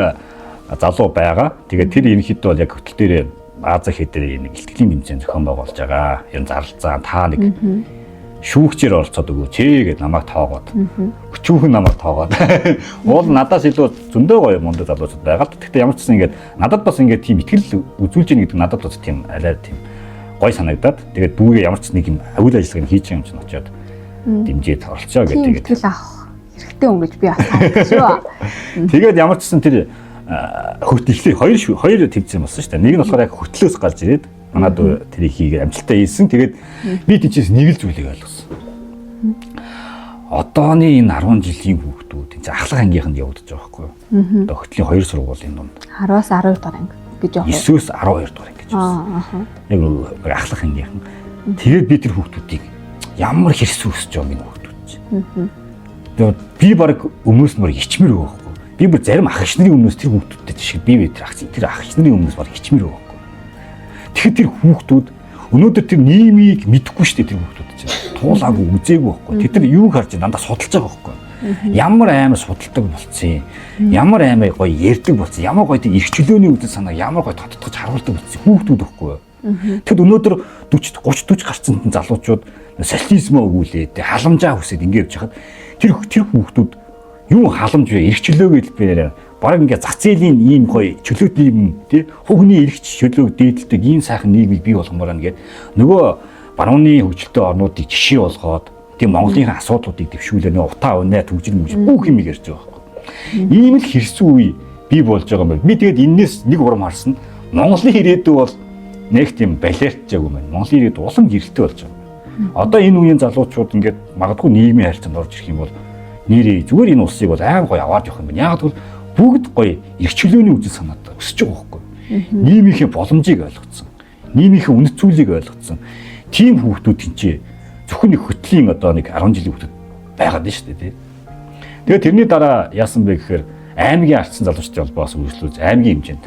залуу байгаа. Тэгээ тэр ерөнхийдөө бол яг хөтөл дээр Азия хэдээр нэг ихтгэлийн тэмцээн зохион байгуулж байгаа. Ер нь зарлцаа та нэг шүүгчээр оролцоод өгөөч гээд намайг тоогоод. Өчүүхэн намайг тоогоод. Уул надаас илүү зөндөө гоё мундаг залуучууд байгаа. Гэхдээ ямар ч гэсэн ингээд надад бас ингээд тийм ихтгэл үзүүлж яах гэдэг надад бас тийм алай тийм гоё санагдаад. Тэгээд дүүгээ ямар ч нэг юм авил ажиллагааг хийж байгаа юм чинь очиод дэмжиж оролцоо гэдэг. Ихтгэл авах хэрэгтэй юм гэж би асуусан шүү. Тэгээд ямар ч гэсэн тэр хөтөлхий хоёр тэмцээн болсон шүү дээ. Нэг нь болохоор яг хөтлөөс гарч ирээд манай дүү тэрийг хийгээ амжилттай хийсэн. Тэгээд би тийчээс нэг л зүйлийг ойлгосон. Одооны энэ 10 жилийн хүүхдүүд энэ ахлах ангийнханд явагдаж байгаа байхгүй юу? Одоо хөтлийн 2 сургуулийн дунд 10-аас 12 дахь анги гэж явах. 9-өөс 12 дахь анги гэж байна. Яг ахлах ангийнхан. Тэгээд би тэр хүүхдүүдийг ямар хэрсүү өсөж байгаа юм хүүхдүүд чинь. Тэгээд би баг өмнөөс нь баг ичмэр өгөхгүй. Би бүр зарим ах иш нарын өмнөөс тэр хүүхдүүдтэй жишээ би тэр ах иш нарын өмнөөс баг ичмэр өгөхгүй. Тэгэхээр тэр хүүхдүүд өнөөдөр тэр нийгмийг мэдэхгүй шүү дээ тэр хүүхдүүд чинь. Туулаагүй үзээгүй байхгүй. Тэд нар юуг харж дандаа судалж байгаа байхгүй. Ямар амар судалдаг болцсон юм. Ямар амар гоё ярьдаг болцсон. Ямар гоё тийм эрх чөлөөний үзэл санаа ямар гоё тодтогч харуулдаг болцсон. Хүүхдүүд байхгүй юу? Тэгэд өнөөдөр 40 гарцсан залуучууд социализмоо өгүүлээд халамжаа хүсээд ингэ явж хахад тэр хүүхдүүд юу халамж вэ? Эрх чөлөөг хэлбэрээр бараг ингээ зах зээлийн ийм гоё чөлөөт нийгэм тий хүүхний эрх чөлөөг дээдэлдэг ийм сайхан нийгмийг бий болгомоор байна гэд нөгөө барууны хөгжилтэй орнуудыг жишээ болгоод тийм Монголын асуудлуудыг дэвшүүлээ нөө утаа унаа төгжил мөж бүх юм ярьж байгаа байхгүй. Ийм л хэрсүү үе бий болж байгаа юм байна. Би тэгээд энэс нэг урам харсан. Монголын ирээдүй бол нэг тийм балиартжаагүй байна. Монголын ирээдүй улам гэрэлтэй болж байгаа. Одоо энэ үеийн залуучууд ингээд магадгүй нийгмийн харилцаанд орж ирэх юм бол нэрээ зүгээр энэ улсыг бол аим гоё аваад явах юм байна. Яг тэгвэл бүгд гоё эрх чөлөөний үзэл санаатай өсөж байгаа байхгүй. Нийгмийнхээ боломжийг ойлгоцсон. Нийгмийнхээ үнэт зүйлийг ойлгоцсон. Тийм хүүхдүүд тэнцээ зөвхөн нэг хөтлийн одоо нэг 10 жилийн хүүхэд байгаад шүү дээ тий. Тэгээд тэрний дараа яасан бэ гэхээр аймгийн ардсан залуучдын холбоос үргэлжлүүлж аймгийн хэмжээнд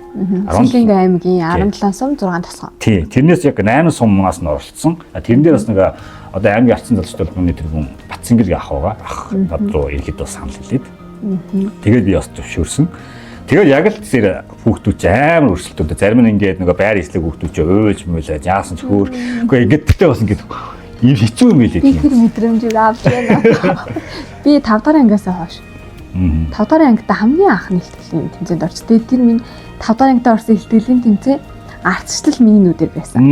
Сэлэнгэ аймгийн 17 сум 6 тосгоо. Тий. Тэрнээс яг 8 сумнаас нь оролцсон. Тэр дээр бас нэг одоо аймгийн ардсан залуучдын холбооны тэргүүн Батцэнгэр ах над руу ирэхэд бас санал хэлээд. Тэгээд би бас зөвшөөрсөн. Тэгээд яг л тэр хүүхдүүд ч амар өрсөлдөд зарим нь ингээд нөгөө байр эслэг хүүхдүүд ч уйлж муулаад яасан ч хөөр. Үгүй ингээд тэгтээ бас ингээд ийм хэцүү юм билээ. Би тэр мэдрэмжийг авч байна. Би 5 дахь ангиасаа хойш 5 дахь ангитай хамгийн анхны ихтгэлийн тэмцээнд орж. Тэгээд тэр минь 5 дахь ангитай орсон ихтгэлийн тэмцээн ардчлал миний нүдээр байсан.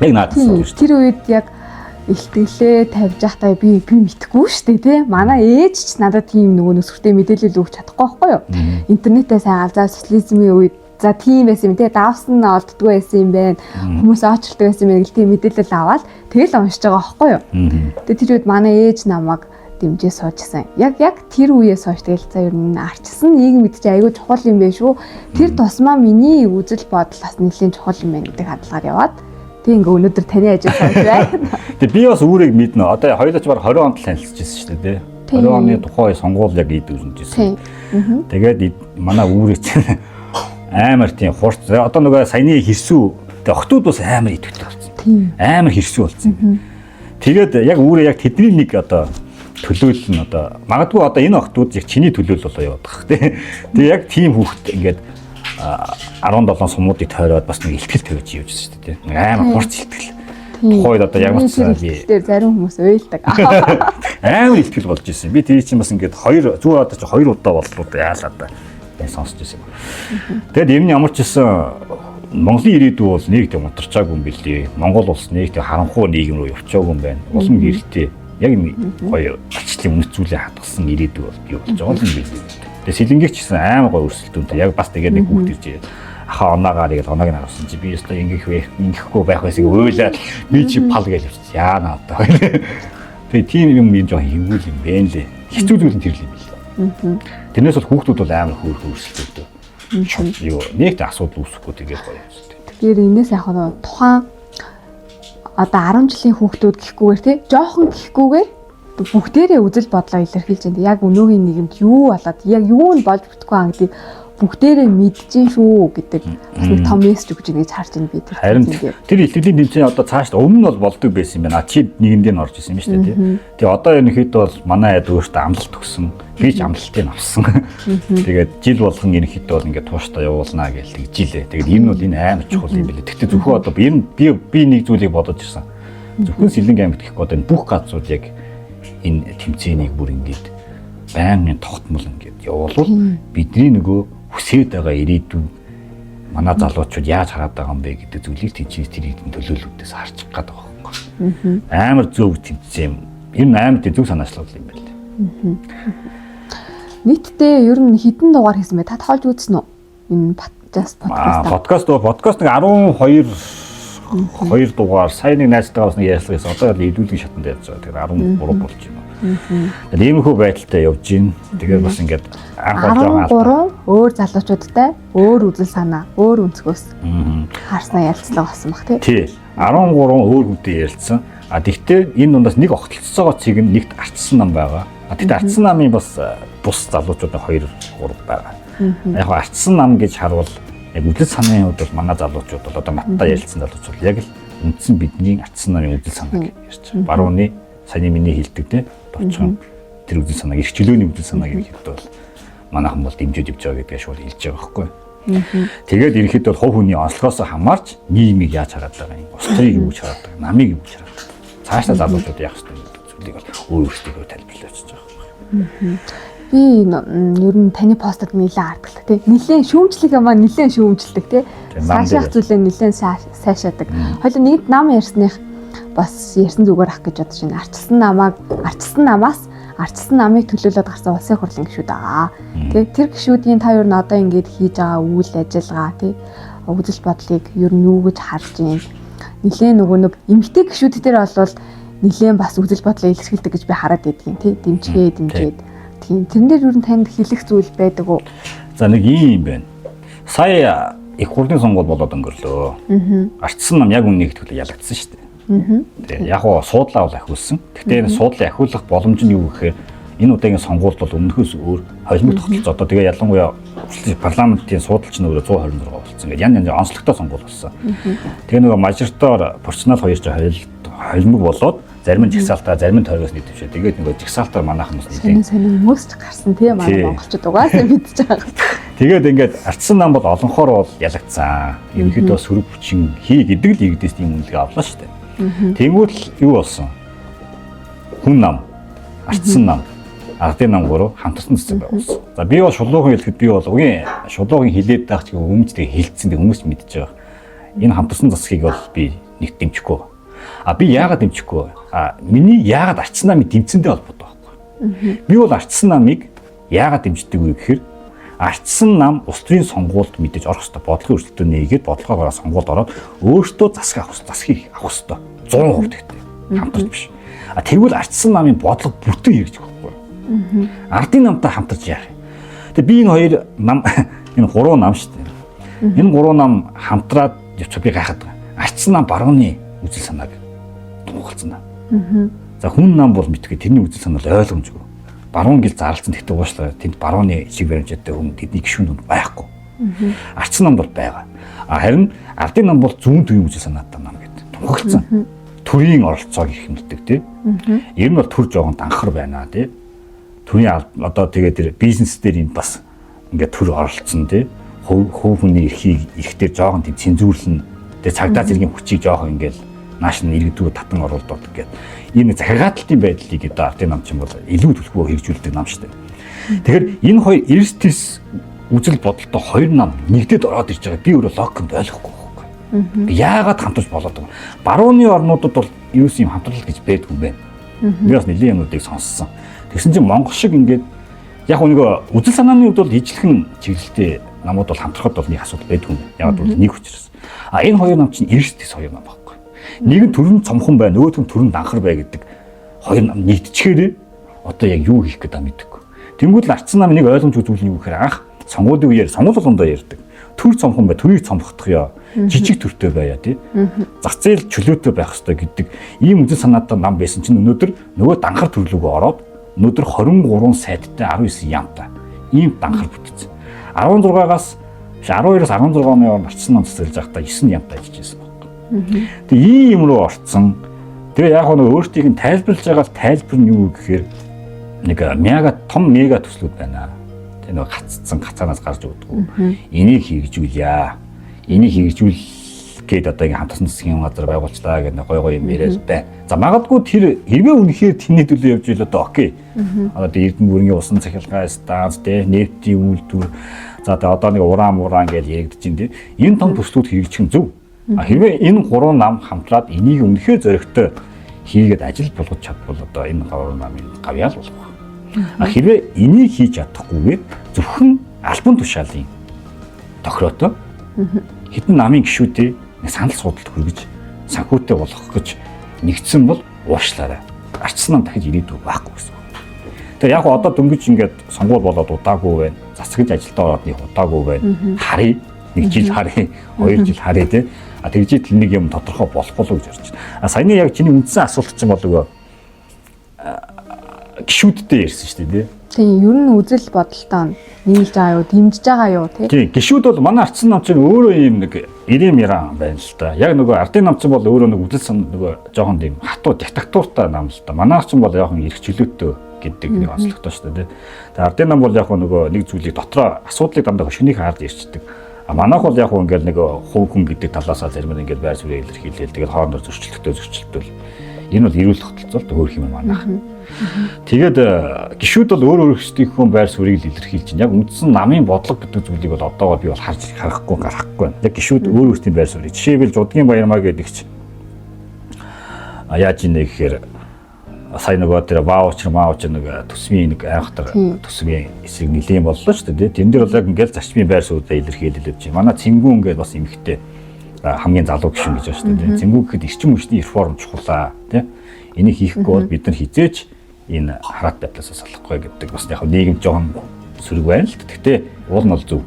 Яг наадсан шүү дээ. Тэр үед яг ихтгэлээ тавьж байхдаа би мэдхгүй шүү дээ тий. Манай ээж ч надад тийм нөгөө nëсвэртэй мэдээлэл өгч чадахгүй байхгүй юу? Интернетээ сайн авзаа социализмын үед за тийм байсан юм тий. Давсан нь олддгүй байсан юм байна. Хүмүүс очилдог байсан юм гэл тийм мэдээлэл аваад тэгэл уншиж байгаа байхгүй юу? Тэгээд тэр үед манай ээж намайг дэмжээ суужсан. Яг тэр үеэс хойш тэгэл за ер нь арчсан нийгэм мэд чи аягүй чухал юм байна шүү. Тэр тусмаа миний үзэл бодол бас нэлийн чухал юм байна гэдэг хандлагаар яваад тэг ингээ өнөөдөр таны ажил хийж байна. Тэг би бас үүрийг мэднэ. Одоо хоёулаач баг 20 онд танилцчихсан шүү дээ. 20 оны тухай сонгуул яг ийд үзчихсэн. Тэгээд манай үүрийг чинь амар тийм хурц. Одоо нөгөө саяны хэрсүү тэг охтууд бас амар идэвхтэй болсон. Амар хэрсүү болсон. Тэгээд яг үүрээ яг тэдний нэг одоо төлөөлөл нь одоо магадгүй одоо энэ охтууд яг чиний төлөөлөл болоо яваад байгаа тий. Тэгээ яг тийм хүүхэд ингээд 17 сумуудыг тойроод бас нэг ихтгэл тавьж явж шүү дээ тий. Амар хурц ихтгэл. Тухайд одоо яг утсаа би тэр зарим хүмүүс уйлдаг. Амар ихтгэл болж ирсэн. Би тэр чинь бас ингээд зүгээр одоо чи 2 удаа боллоо яалаа да. Би сонсч ирсэн. Тэгэд юм ямар ч гэсэн Монголын ирээдүй бол нэг тийм унтарчаагүй юм билий. Монгол улс нэг тийм харанхуй нийгэм рүү явчихаагүй юм байна. Улам гэрэлтэй яг гоё ачлын үнэт зүйлээ хадгалсан ирээдүй бол бий болж байгаа юм билий. Тэгээ сэлэнгийч гэсэн амар гоё өрсөлдөөнтэй яг бас тэгээд нэг хүүхд ирж ахаа онаагаар яг оноог нь авсан чи би өстө ингэхгүй байх байсыг ойлаад би чи пал гэж явчих. Яана одоо. Тэгээ тийм юм жоо хөвгүүл юм бэ нэлээ. Хэцүү зүйл нь тэр л юм билий. Тэрнээс бол хүүхдүүд бол амар хөөрхөн өрсөлдөөд. Юу нэг та асуудал үүсэхгүй тэгээд гоё юм шүү дээ. Тэгэхээр энэс яг нь тухайн одоо 10 жилийн хүүхдүүд гэхгүйгээр тий жоохон гэхгүйгээр бүгдээрээ үзэл бодлоо илэрхийлж байна. Яг өнөөгийн нийгэмд юу болоод яг юу нь болж бүтэхгүй аа гэдэг бүгдээрээ мэдчихээн шүү гэдэг бас нэг том мессеж өгч ингэж харж байна би тэр. Харин тэр ихтгэлийн тэмцээн одоо цааш өмнө нь бол болдог байсан юм байна. Чи нэгэндээ нь орж исэн юм шүү дээ тий. Тэгээ одоо ерөнхийдөө бол манай яд өөртөө амлалт өгсөн. Би ч амлалтыг авсан. Тэгээд жил болгон ерөнхийдөө бол ингээд тууштай явуулнаа гэж тэгжилээ. Тэгээд энэ бол энэ амар чухал юм билээ. Тэгтээ зөвхөн одоо би нэг зүйлийг бодож ирсэн. Зөвхөн Сэлэнгэ аймагт гэхгүй одоо бүх газрууд яг энэ тэмцээнийг бүр ингээд байнгын тогтмол ингээд явуулвал бидний нөгөө хүсээд байгаа ирээдүйн манай залуучууд яаж хараад байгаа юм бэ гэдэг зүйлийг тэрийн төлөөлөлтөөс харчих гээд байгаа юм. Амар зөв тэмцээн. Энэ амар зөв санаачлал юм байна. Нийтдээ ер нь хэдэн дугаар хийсэн бэ? Та тоолж үзсэн үү? Энэ подкаст. Подкаст нэг 12 дугаар сая нэг найзтайгаа бас нэг ярьсан. Одоо илүүлгийн шатанд явж байгаа. Тэгэхээр 13 болж байна. Тэгээд иймэрхүү байдалтай явж байна. Тэгээд бас ингээд анх болж байгаа 13 өөр залуучуудтай өөр үзэл санаа, өөр өнцгөөс харснаа ярилцлага болсон баг тий. 13 өөр хүнтэй ярилцсан. Тэгтээ энэ дундаас нэг огтлцоогоо цэг нэгт арчсан нам байгаа. Тэгтээ арчсан намын бас бус залуучуудын 2 3 байгаа. Яг арчсан нам гэж харвал яг үзэл санааны хувьд бол манай залуучууд бол одоо надтай ярилцсан залуучууд яг л үндсэн бидний арчсан намын үзэл санааг ярьж байгаа. Барууны саяны миний хэлдэг те товчхон тэр үзэл санааг их чөлөөний үзэл санааг ерөнхийдөө бол манайхан бол дэмжиж явж байгаа гэдгийг шууд хэлж байгаа байхгүй. Тэгээд ерөнхийдөө хувь хүний онцлогоос хамаарч нийгмийг яаж хараад байгаа юм. Устрыг юу гэж хараад байгаа, намыг юу гэж хараад байгаа. Цаашдаа залуучууд яах ёстой гэдэг зүйлийг бол өөр өөртөө тайлбарлаж байгаа байхгүй. Би ер нь таны постод нэлээд арддаг тий. Нэлээд шүүмжлэг юм аа нэлээд шүүмжлдэг тий. Цаашаах зүйлээ нэлээд сайшаадаг. Хоёул нэгд нам ярьсных бас ярьсан зүгээр ах гэж бодож байна. Арчилсан намыг төлөөлөд гарсан улсын хурлын гишүүд байгаа. Тий. Тэр гишүүдийн та ер нь одоо ингэж хийж байгаа үйл ажиллагаа тий. Үзэл бодлыг ер нь юу гэж харж байна. Нэлээд нөгөө нэг эмгтэй гишүүд дээр бол нэлээд бас үзэл бодлоо илэрхийлдэг гэж би хараад байдгийн тий. Дэмжгээд тийм тэрнээр юу н танд хэлэх зүйл байдаг уу? За нэг юм байна. Сая их хурлын сонгуул болоод өнгөрлөө. Арчсан нам яг үннийг төлөө ялагдсан шүү дээ. Тэгээ яг гоо суудлаа бол ахиулсан. Гэхдээ энэ суудлыг ахиулах боломж нь юу гэхээр энэ удаагийн сонгуульд бол өмнөхөөс өөр холимог тогтолцоо. Одоо тэгээ ялангуяа парламентын суудалч нь өөрөө 126 болсон. Ингээд янз янзын онцлогтой сонгуул болсон. Тэгээ нөгөө мажоритор пропорционал 2 ч холимог болоод зарим нь жигсаалтаа, зарим нь тойрогоос нийтвчээ. Тэгээд нөгөө жигсаалтаар манайхан бас нэг сонин хүмүүс ч гарсан тийм манай монголчууд угаасаа мэдчихэж байгаа. Тэгээд ингээд ардсан нам бол олонхоор бол ялагдсан. Ерөнхийдөө сөрөг хүчин хий гэдэг л иргэдээс тийм үнэлгээ авлаа шүү дээ. Тэнгүүт юу болсон? Хүн нам, ардсан нам, ардын нам гурав хамтарсан цэцэг байгуулсан. За би бол шулуухан хэлэхэд би бол үгийн шулуухан хилээд байх ч өмнөдөө хэлцсэн дээ хүмүүс мэдчихэж байгаа. Энэ хамтарсан засгийг бол би нэг дэмжихгүй. Би яагаад дэмжихгүй вэ? Миний яагаад ардсан намыг дэмцэндээ холбоотой байхгүй. Би бол ардсан намыг яагаад дэмждэг вэ гэхээр ардсан нам улс төрийн сонгуульд мэдээж орох ёстой. Бодлогын өрсөлдөөн нээгээд бодлогоогоор сонгуульд ороод өөртөө засгийг авах ёстой. 100% тэгтэй. Хамтарч биш. Тэгвэл ардсан намын бодлого бүтэн хэрэгжих байхгүй. Ардын намтай хамтарч яах юм. Тэгээ би энэ хоёр нам энэ гурван нам шүү дээ. Энэ гурван нам хамтраад явчих би гайхаад байгаа. Ардсан нам барууны үзэл санааг тунгалцсан. За хүн нам бол мэдгүй тэрний үзэл санаа ойлгомжгүй. Баруун гэл зарлцсан гэхдээ уушлаа тэнд барууны шиг баримжаатай хүн тэдний гишүүн байхгүй. Ардсан нам бол байгаа. Харин ардын нам бол зүүн төвийн үзэл санаатай нам гэдэг. Тунхагласан. Төрийн оролцоог их хэмнэлдэг тий. Ер нь бол төр жоохон данхар байна тий. Төрийн одоо тэгээд тэр бизнес дээр юм бас ингээд төр оролцсон тий. Хувь хүний эрхтэр жоохон тийм цензуурлан тэгээд цагдаа зэргийн хүчийг жоохон ингээд нааш нь иргэдүүд татан оруулдаг гэдэг. Энэ захиргаалтын байдлыг одоо ардын нам чинь бол илүү төлөвлөгөө хэрэгжүүлдэг нам шүү дээ. Тэгэхээр энэ хоёр эрсдэс үзэл бодолтой хоёр нам нэгдээд ороод ирж байгаа. Би өөрөө логикнд ойлгохгүй байхгүй. Яагаад хамтарч болоод байгаа? Барууны орнуудад бол юу юм хамтрал гэж байдгүй юм байна. Би бас нэлийн юмнуудыг сонссон. Тэгсэн чинь Монгол шиг ингээд яг нөгөө үзэл санааны хувьд бол ижлэхэн чиглэлтэй намууд бол хамтрахад бол нэг асуудал байдгүй юм. Яагаад бол нэг учраас. Энэ хоёр нам чинь эрсдэс хоёр нам байхгүй. Нэг нь төрөн цомхон бай, нөгөөх нь төрөн данхар бай гэдэг хоёр нам нэгдчихээрээ одоо яг юу хийх гэдэг мэдээгүй. Тэнгүүд л ардсан нам нэг ойлгомж үзүүлэх юм гэхээр анх сонгуулийн үеэр сонгуул болгондоо ярьдаг. Төр цомхон бай, төрийг цомхохдох ёо. Жижиг төртэй байя тий. Зах зээл чөлөөтэй байх хэрэгтэй гэдэг ийм үзэл санаатай нам байсан чинь өнөөдөр нөгөө данхар төрлөгөө ороод өнөөдөр 23 сайттай 19 ямтай ийм данхар бүтцсэн. 16-аас 12-аас 16 оны он ардсан нам цэцэлж байхдаа 9 ямтай ажиллаж байсан. Тэгээ ийм руу орцсон. Тэгээ яг нь өөртийг нь тайлбарлаж байгаа тайлбар нь юу гэхээр нэг том мега төслүүд байна. Тэгээ нэг гаццсан гацаанаас гарч өгдөг. Энийг хэрэгжүүлье. Энийг хэрэгжүүл гээд одоо ингэ хамтарсан засгийн газар байгуулчлаа гэдэг гой юм яриад байна. За магадгүй тэр хэрвээ үнэхээр тэрний төлөө явж ийл одоо окей. Одоо Эрдэнэ бүрийн усан цахилгаан станц тэ нефтийн үйлдвэр за одоо нэг уран гэж яригдж байна тий. Энэ том төслүүд хэрэгжих нь зөв. Хэрвээ энэ гурван нам хамтраад энийг үнэхээр зоригтой хийгээд ажил болгож чадвал одоо энэ гурван намын гавьяал болох. Хэрвээ энийг хийж чадахгүйгээр зөвхөн албан тушаалын тохиротой хэдэн намын гишүүдээ нэг санал суудалд хүргэж санхүүтэй болгох гэж нэгдсэн бол уушлаарай. Ардсан нам дахиж ирээдүй байхгүй гэсэн. Тэгээ яг одоо дөнгөж ингээд сонгуул болоод удаагүй байна. Засагж ажилдаа ороод нэг удаагүй байна. Харъя. Нэг жил харъя. 2 жил харъя тий. Тэгжээд нэг юм тодорхой болох болов гэж орж байна. Саяны яг чиний үндсэн асуулт чинь бол нөгөө гишүүдтэй ярьсан шүү дээ тий. Тийм ер нь үзэл бодолтой нийлж байгаа юу, дэмжиж байгаа юу тий. Тийм гишүүд бол манай ардсан нам чинь өөрөө юм нэг ирэм яран байна л та. Яг нөгөө ардын нам чинь бол өөрөө нэг үзэл сан нөгөө жоохон тийм хатуу диктатуртай нам л та. Манай чинь бол яг эрх чөлөөтэй гэдэг нэг онцлогтой шүү дээ тий. Тэгээ ардын нам бол яг нөгөө нэг зүйлийг дотроо асуудлыг дандаа шөнийхөө харж ирчдэг. Манайх бол яг ингээл нэг хувь хүн гэдэг талаасаа зарим нь ингээд байр суурийг илэрхийлээл тэгээд хоорондоо зөрчилдөл. Энэ бол эрүүл тогтолцоолт өөр юм манайх. Тэгээд гишүүд бол өөр өөрсдийнхөө байр суурийг илэрхийлж чинь яг үндсэн намын бодлого гэдэг зүйлийг бол одоогоо би бол харахгүй гарахгүй байна. Яг гишүүд өөр өөрсдийн байр суурийг жишээлбэл Жудгийн Баярмаа гэдэг чинь яаж ийнэ гэхээр сая нөгөө тэр ваучер нэг төсвийн нэг айхтар төсвийн эсрэг нэлийн боллоо шүү дээ. Тэн дээр бол яг ингээл зарчмын байр сууриудаа илэрхийлэлж байна. Манай Цэнгүү ингээд бас эмхтэй хамгийн залуу гишүүн гэж байна шүү дээ. Цэнгүү гэхэд эрчим хүчний реформ чухлаа тий. Энийг хийхгүй бол бид нар хизээч энэ хараат байдлаас салахгүй гэдэг бас яг нийгэм жоохон сөрөг байна л. Гэхдээ уул нь бол зөв.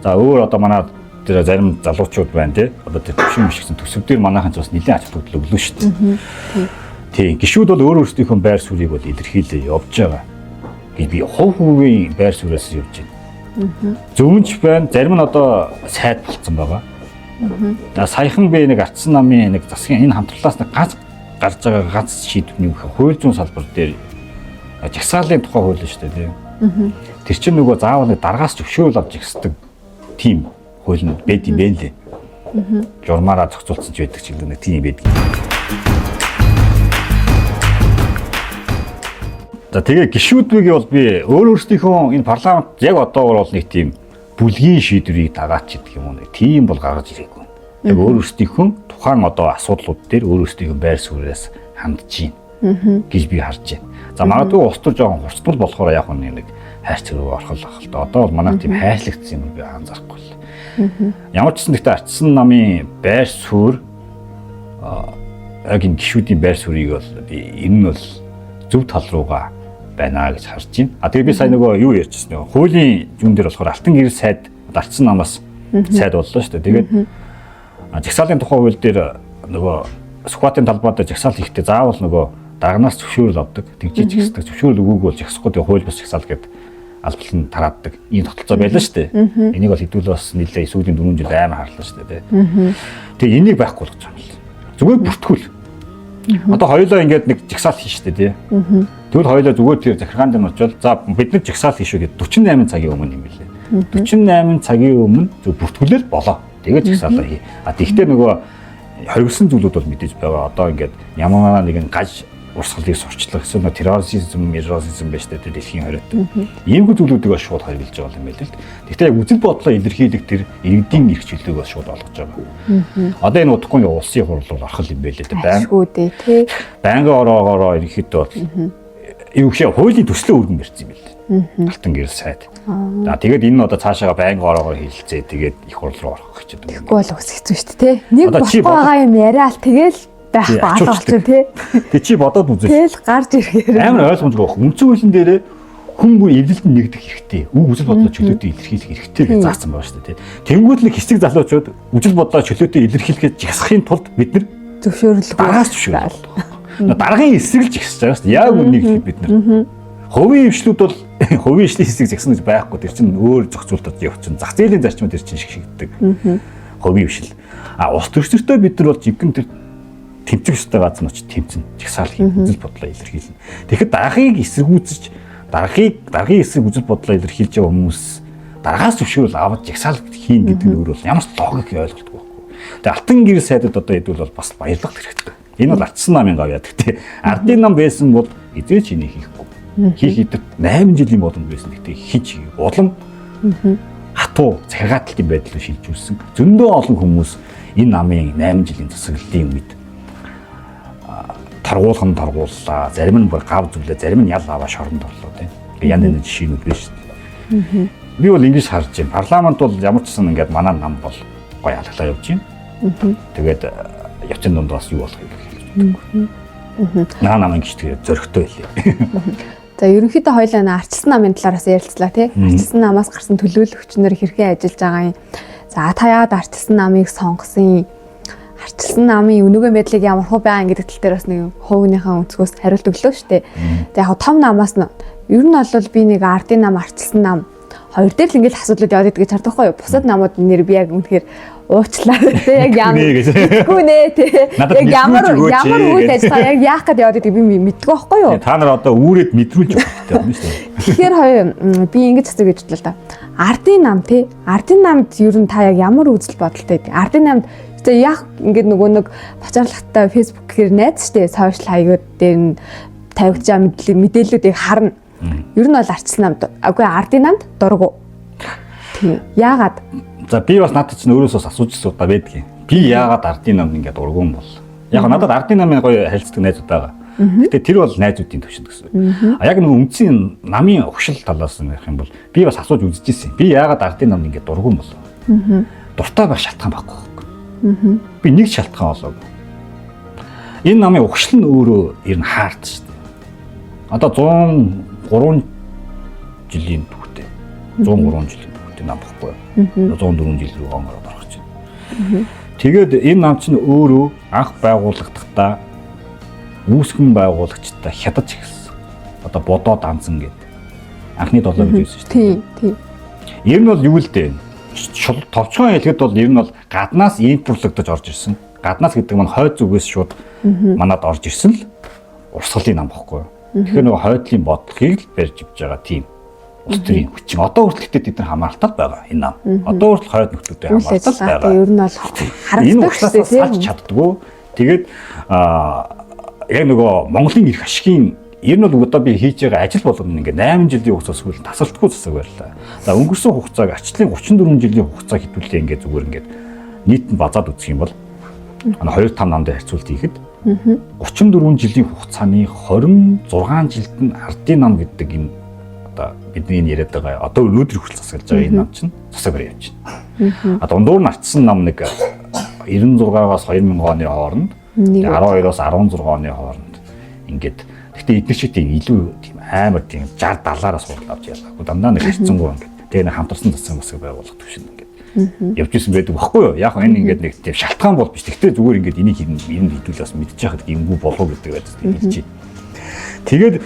За өөр одоо манай дээр зарим залуучууд байна тий. Одоо тэр төвшин мишгсэн төсөв дээр манайхан ч бас нэлээд ач холбогдол өглөө шүү дээ. Тийм гişүүд бол өөр өөрсдийнхөө байр суурийг бол илэрхийлээ явж байгаа. Би хувь хувийн байр сууриас явж байна. Зөвөнч байна. Зарим нь одоо сайд болцсон байгаа. За саяхан би нэг ардсан намын нэг засгийн энэ хамтрлаас нэг ганц гарч байгаа ганц шийдвэрний хууль зүйн салбар дээр жагсаалын тухай хууль шүү дээ тийм. Тэр чинь нөгөө заавал дараагаас зөвшөөрөл авч ихсдэг тийм хууль нь байд юм бэ лээ. Журмаараа зохицуулсан ч байдаг ч нэг тийм байдаг. За тэгээ гişүүдвэгийг бол би өөр өөрсдийнхөө энэ парламент яг одоогор бол нэг тийм бүлгийн шийдвэрийг дагаад ч гэдэг юм уу нэг тийм бол гаргаж ирээгүй. Яг өөр өөрсдийнхөө тухайн одоо асуудлууд дээр өөр өөрсдийнхөө байр сууриас хандж байна гэж би харж байна. За магадгүй ус төр жоохон хурцтал болохоор яг нэг хайрч руу орох л ахал та. Одоо бол манайх тийм хайрлагдсан юм би анзаарахгүй л. Ямар ч гэсэн гэхдээ ардсан намын байр суурь яг энэ гişүүдийн байр суурийг бол энэ нь бол зөв тал руугаа байна гэж харж байна. Тэгээ би сая нөгөө юу ярьчихсан нөө хуулийн зүүн дээр болохоор алтан гэрэл сайд ардсан намаас сайд боллоо шүү дээ. Тэгээд жагсаалын тухай хууль дээр нөгөө сухбатын талбайд жагсаал хийхдээ заавал нөгөө дарганаас зөвшөөрөл авдаг. Тэгжиж ихсдэг зөвшөөрөл өгөөгүй бол жагсахгүй хууль бус жагсаал гэдэг албал нь тарааддаг. Ийм тогтолцоо байлаа шүү дээ. Энийг бол хэдүүл бас нэлээ сүүлийн 4 жил амар харлаа шүү дээ. Тэгээ энийг байхгүй болгож байгаа юм. Зүгээр бүртгүүл. Одоо хоёулаа ингээд нэг жагсаал хийштэй тий. Тэгвэл хоёулаа зүгээр тэр захиргаан дээр очивол за бид нар жагсаал хийшүү гэдэг 48 цагийн өмнө юм билээ. 48 цагийн өмнө зөв бүртгүүлэл болоо. Тэгээд жагсаалаа хий. Тэгтээ нөгөө хоригдсан зүйлүүд бол мэдээж байгаа. Одоо ингээд ямар нэгэн гаж урсгалыг сурчлах гэсэн нэг терроризм байж тээ дэлхийн хориод. Иймгүй зүйлүүдийг бас шууд харьлж байгаа юм байл л. Гэхдээ яг үзэл бодлоо илэрхийлэх тэр иргэдийн эрх чөлөөг бас шууд олгож байгаа. Одоо энэ удахгүй улсын хурал руу орох юм байл л дээ. Байнгын ороогоороо ерөнхийдөө бол юу гэх хуулийн төслөө өргөн барьсан юм байл. Алтан гэрэл сайд. За тэгээд энэ нь одоо цаашаага байнгын ороогоор хилцээ тэгээд их хурал руу орох гэж байна. Тэгвэл бол ус хэцүү шүү дээ. Нэг болохгүй байгаа юм яриа л тэгэл байхгүй алга болчихно тий. Тэг чи бодоод үзээ. Тэгэл гарч ирэхээр амар ойлгомжтой байх. Үндсэн хуулийн дээрээ хүн бүр эвлэлд нэгдэх хэрэгтэй. Үг үзэл бодлоо чөлөөтэй илэрхийлэх хэрэгтэй гэж заасан байгаа шүү дээ. Тэнгүүд л хэсэг залуучууд үжил бодлоо чөлөөтэй илэрхийлэхэд жагсахын тулд бид нар зөвшөөрөл дараагаас зөвшөөрөл. Дараагийн эсрэг л жагсаж байгаа шүү дээ. Яг үнийг хэлэх бид нар. Хувийн эвшлүүд бол хувийн эвшлийн хэсэг жагсан гэж байхгүй. Тэр чинь өөр зохицуултад явчихна. Зах зээлийн зарчмууд тэр чинь шигшигддэг. Хувийн эвшил. Ус төрчтэй бид нар бол жинхэнэ тэр тэмцэх ёстой газар нь очиж тэмцэн жагсаал хийх үзэл бодлоо илэрхийлнэ. Тэгэхэд дараагийг эсэргүүцэж дараагийн эсрэг үзэл бодлоо илэрхийлж байгаа хүмүүс дараагаас зөвшөөрөл аваад жагсаал хийн гэдэг нь өөр бол ямар ч логик ойлголтгүй байхгүй. Тэгээ алтан гэрэл сайдад одоо хэдүүл бол бас баярлах хэрэгтэй. Энэ бол ардсан намын гав яадаг те. Ардын нам байсан бол эзэж энийг хийхгүй. Хийх идэг 8 жилийн болонд байсан. Гэхдээ хийж улам хатуу захиргааталтын байдлыг шилжүүлсэн. Зөндөө олон хүмүүс энэ намын 8 жилийн засаглалын үед таргууллаа. Зарим нь бүр гав зүглээ, зарим нь ял аваа шоронд орлоо тийм. Янз бүрийн жишээнүүд байна шүү дээ. Би бол ингэж харж байна. Парламент бол ямар ч гэсэн ингээд манай нам бол гоё алгалаа явж байна. Тэгээд явцын дунд бас юу болох юм бэ? Наа намын гişтэй зөрөгтэй байлээ. За ерөнхийдөө хоёулаа арчилсан намын талаараас ярилцлаа тий. Арчилсан намаас гарсан төлөөлөгчнөр хэрхэн ажиллаж байгаа юм. За та яагаад арчилсан намыг сонгосон юм? Арчилсан намын өнөөгөө байдлыг ямар хөө байгаа гэдэг тал дээр бас нэг хувийнхаа өнцгөөс хариулт өглөө шүү дээ. За яг том намаас нь ер нь бол би нэг ардын нам, арчилсан нам хоёр дээр л ингээл асуудлууд яваад идэх гэж хардаг байхгүй юу? Бусад намууд нэр би яг үнэхээр уучлаа тий. Яг ямар үгүй нэ тий. Яг ямар үйл ажиллагаа яг яах гээд яваад идэх би мэддэг байхгүй юу? Та нар одоо үүрээд мэдрүүлж байгаа юм шүү дээ. Тэгэхээр би ингэж асуу гэж бодлоо та. Ардын нам тий. Ардын намд ер нь та яг ямар үзэл бодолтой байдаг? Ардын намд за яг ингээд нөгөө нэг бачаалгатай фэйсбүүкээр найз штэ сошиал хаягууд дээр нь тавигдж байгаа мэдээллүүдийг харна. Ер нь бол арчилсан намд агүй ардын намд дургу. Тийм. Яагаад? За би бас надад чинь өөрөөсөө асууж байгаа байдгийн. Би яагаад ардын намд ингээд дургу юм бол? Яг надад ардын намын гоё харилцдаг найзууд байгаа. Гэтэ тэр бол найзуудын төвшөнд гэсэн. А яг нэг үндсэн намын өгшил талаас нь ярих юм бол би бас асууж үзчихсэн. Би яагаад ардын намд ингээд дургу юм бол? Дуртай байх шалтгаан байхгүй. Би нэг шалтгаан болоогүй. Энэ намын өгшил нь өөрөө ер нь хаард шүү дээ. Одоо 103 жилийн түүхтэй. 103 жилийн түүхтэй нам баггүй. 104 жил рүү онгороод орох Тэгээд энэ нам чинь өөрөө анх байгууллагдахдаа үүсгэн байгуулагчтай хятаж эхэлсэн. Одоо бодоо данзан гэдэг. Анхны 7 гэж хэлсэн шүү дээ. Тийм. Ер нь бол юу л дээ. Товчхон хэлэхэд бол ер нь бол гаднаас импортлогдож орж ирсэн. Гаднаас гэдэг нь хойд зүгээс шууд манад орж ирсэн л урсгалын нам бохгүй. Тэгэхээр нөгөө хойдлын бодлогыг л барьж ивж байгаа тийм улс төрийн хүчин. Одоо хүртэл тэд нар хамааралтай байгаа энэ нам. Одоо хүртэл хойд нөхдөдөө хамааралтай байгаа. Ер нь бол харагддаг шүү дээ. Салж чаддгүй. Тэгээд яг нөгөө Монголын эрх ашигын ер нь бол одоо би хийж байгаа ажил болгоно ингээ 8 жилийн хугацаас хүртэл тасралтгүй засаг байлаа. За өнгөрсөн хугацааг арчлын 34 жилийн хугацаа хэдүүлээ ингээ зүгээр ингээ нийт нь базаад үзэх юм бол 2-5 намд харьцуулт хийхэд 34 жилийн хугацааны 26 жилд нь ардын нам гэдэг энэ одоо бидний яриад байгаа одоо өнөөдөр хүртэл засаглаж байгаа энэ нам чинь засаг барь явж байна. А дундуур нь артсан нам нэг 96-аас 2000 оны хооронд 12-оос 16 оны хооронд ингээд гэхдээ эдгээр шиг тийм илүү тийм амар тийм 60 70-аас сурал авч ялгаагүй дандаа нэг харьцангуй ингээд тэгээ нэг хамтарсан засаг байгуулах төвшин ингээд явж исэн байдаг баггүй юу? Яг энэ ингээд нэг тийм шалтгаан бол биш. Гэхдээ зүгээр ингээд энийг хэдүүл бас мэдчих яхад юмгүй болов гэдэг байдаг хэлж байна.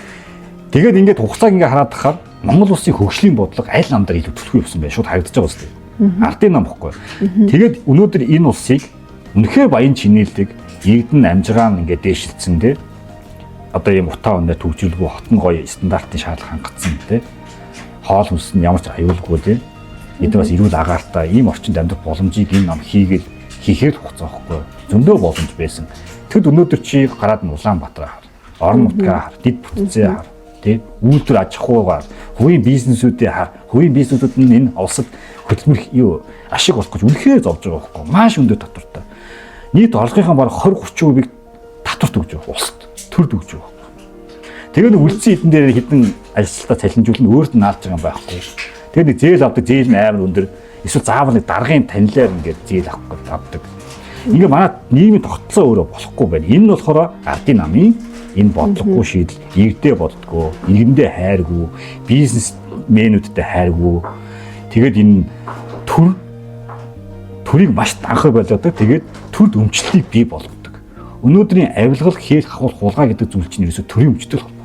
Тэгээд ингээд хугацааг ингээд хараад тахаар Монгол улсын хөгжлийн бодлого аль намдаар илүү төлөвлөгөө явсан байх шууд харагдаж байгаа үстэй. Ардын нам баггүй. Тэгээд өнөөдөр энэ улсыг үнэхээр баян чинээлдэг иргэдэн амжираа нь ингээд дээшилсэн дээ. Одоо ийм утаа өндөр төгжүүлгүй хотон гоё стандартын шаардлага хангацсан дээ. Хоол хүнс нь ямар ч аюулгүй дээ. Эдгээр бас эрүүл агаартай ийм орчинд амьдрах боломжийг энэ нам хийхээр хугацаа واخгүй. Зөндөө боломж байсан. Тэгэд өнөөдөр чи гараад нь Улаанбаатар хар, орон нутгаа хар, дэд бүтцээ хар, тий үйлдвэр аж ахуйгаар, хувийн бизнесүүдээ хар, хувийн бизнесүүд нь энэ улсад хөдөлмөрх юу ашиг олох гэж үнэхээр зовж байгаа واخгүй. Маш өндөр татвартай. Нийт орлогынхаа бараг 20-30%-ийг татварт өгж байгаа улсад төрд өгж байгаа. Тэгээд үлдсэн эдэн дээр хэдэн ажилтнаа цалинжуулна өөрт нь наалж байгаа юм байхгүй. Тэгээд нэг зээл авдаг, зээл нь амар өндөр. Эсвэл заавал нэг даргын танилаар ингээд зээл авах гэж авдаг. Ингээ манай нийгмийн тогтолцоо өөрөө болохгүй байна. Энэ нь болохоор ардын намын энэ бодлогогүй шийдэл, иргэдээ боддгоо, иргэндээ хайргүй, бизнесмэнүүдтэй хайргүй. Тэгээд энэ төрийг маш данхай болгодог. Тэгээд төрд өмчлөлийг бий болгодог. Өнөөдрийн авилгал, хээл, хавал, хулгай гэдэг зүйл чинь ерөөсө төрийн өмчтөл холбоо.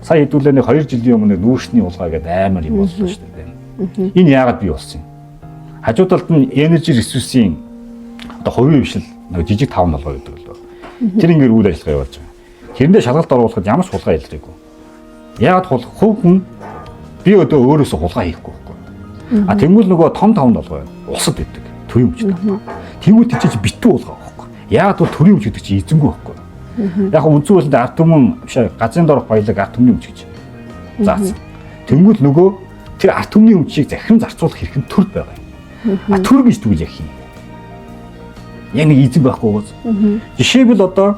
Сая хэдүүлээ нэг 2 жилийн өмнө нүүрсний улгаа гэдэг амар юм боллоо шүү дээ. Энэ яагаад бий болсон юм? Хажуу талд нь energy resource-ийн одоо хувийн хвшил нэг жижиг 5 толгой гэдэг лөө. Тэр ингээд үйл ажиллагаа явуулж байгаа. Тэрэндээ шалгалт оруулахад ямар ч хулгай илрээгүй. Яагаад хувь хүн би одоо өөрөөсөө хулгай хийхгүй байхгүй. А тэгвэл нөгөө том толгой усад байдаг. Төрийн өмчтөл. Тэгвэл тийч битүү улгаа байхгүй. Яагаад бол төрийн өмч гэдэг чинь эзэнгүй байхгүй. Яг үнцэн үйлдэл ард түмэн биш газрын дорох баялаг ард түмний өмч гэж заасан. Тэнгүүл нөгөө тэр ард түмний өмчийг захиран зарцуулах хэрэг нь төрд байгаа юм. А төр гэж тэгвэл яг юм. Яг нэг эзэн байхгүй гоос. Жишээлбэл одоо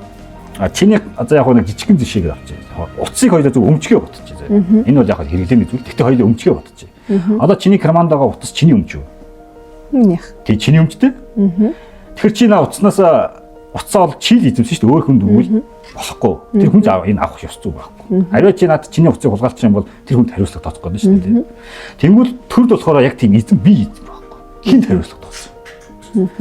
чиний одоо яг нэг жижигхэн жишээг авчих. Утсыг хоёулаа зөв өмчгөө ботчих. Энэ бол яг хэрэглээний зүйл. Гэхдээ хоёулаа өмчгөө ботчих. Одоо чиний крамандагаа утас чиний өмч юу? Минийх. Тэг чиний өмчтэй? Тэгэхээр чи наа утаснаас уцаа бол чийл эзэмсэн шүү дээ. Өөр хүнд өгвөл болохгүй. Тэр хүн энэ авах ёс зүй байхгүй. Ариу чи наад чиний уцыг хулгайлчих юм бол тэр хүнд хариуцлага тооцох гэдэг шүү дээ. Тэнгүүл төрд болохоор яг тийм эзэн бий эзэн байхгүй. Хинт хариуцлага тооцсон.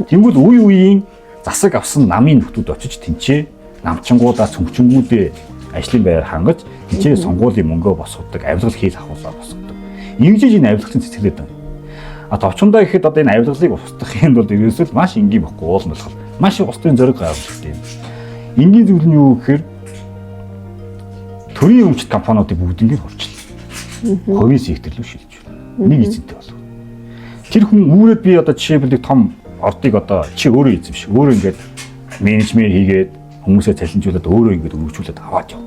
Тэнгүүл үе үеийн засаг авсан намын нөхдүүд очиж тэнцээ намчингуудаа цөмчөнгүүдээ ажлын байр хангаж тэнцээ сонгуулийн мөнгөө босгодог, авилгал хийх ахуулаа босгодог. Ингэж энэ авилгалын цэцгэлээд байна. А товчондоо ихэд одоо энэ авилгалыг устгах юм бол ерөөсөө маш энгийн бохгүй уул нь болох. Маш их устын зориг гаргаж ирдэг юм. Энгийн зүйл нь юу гэхээр төрийн өмчт компаниудыг бүгднийг хурцлаа. Хувийн сектор рүү шилжиж байна. Нэг эзэнтэй болов. Тэр хүн үүрээд би одоо жишээлбэл том ордыг одоо чи өөрөө эзэн биш. Өөрөө ингээд менежмент хийгээд хүмүүсээ цалинжуулаад өөрөө ингээд өргөжүүлээд аваад яв.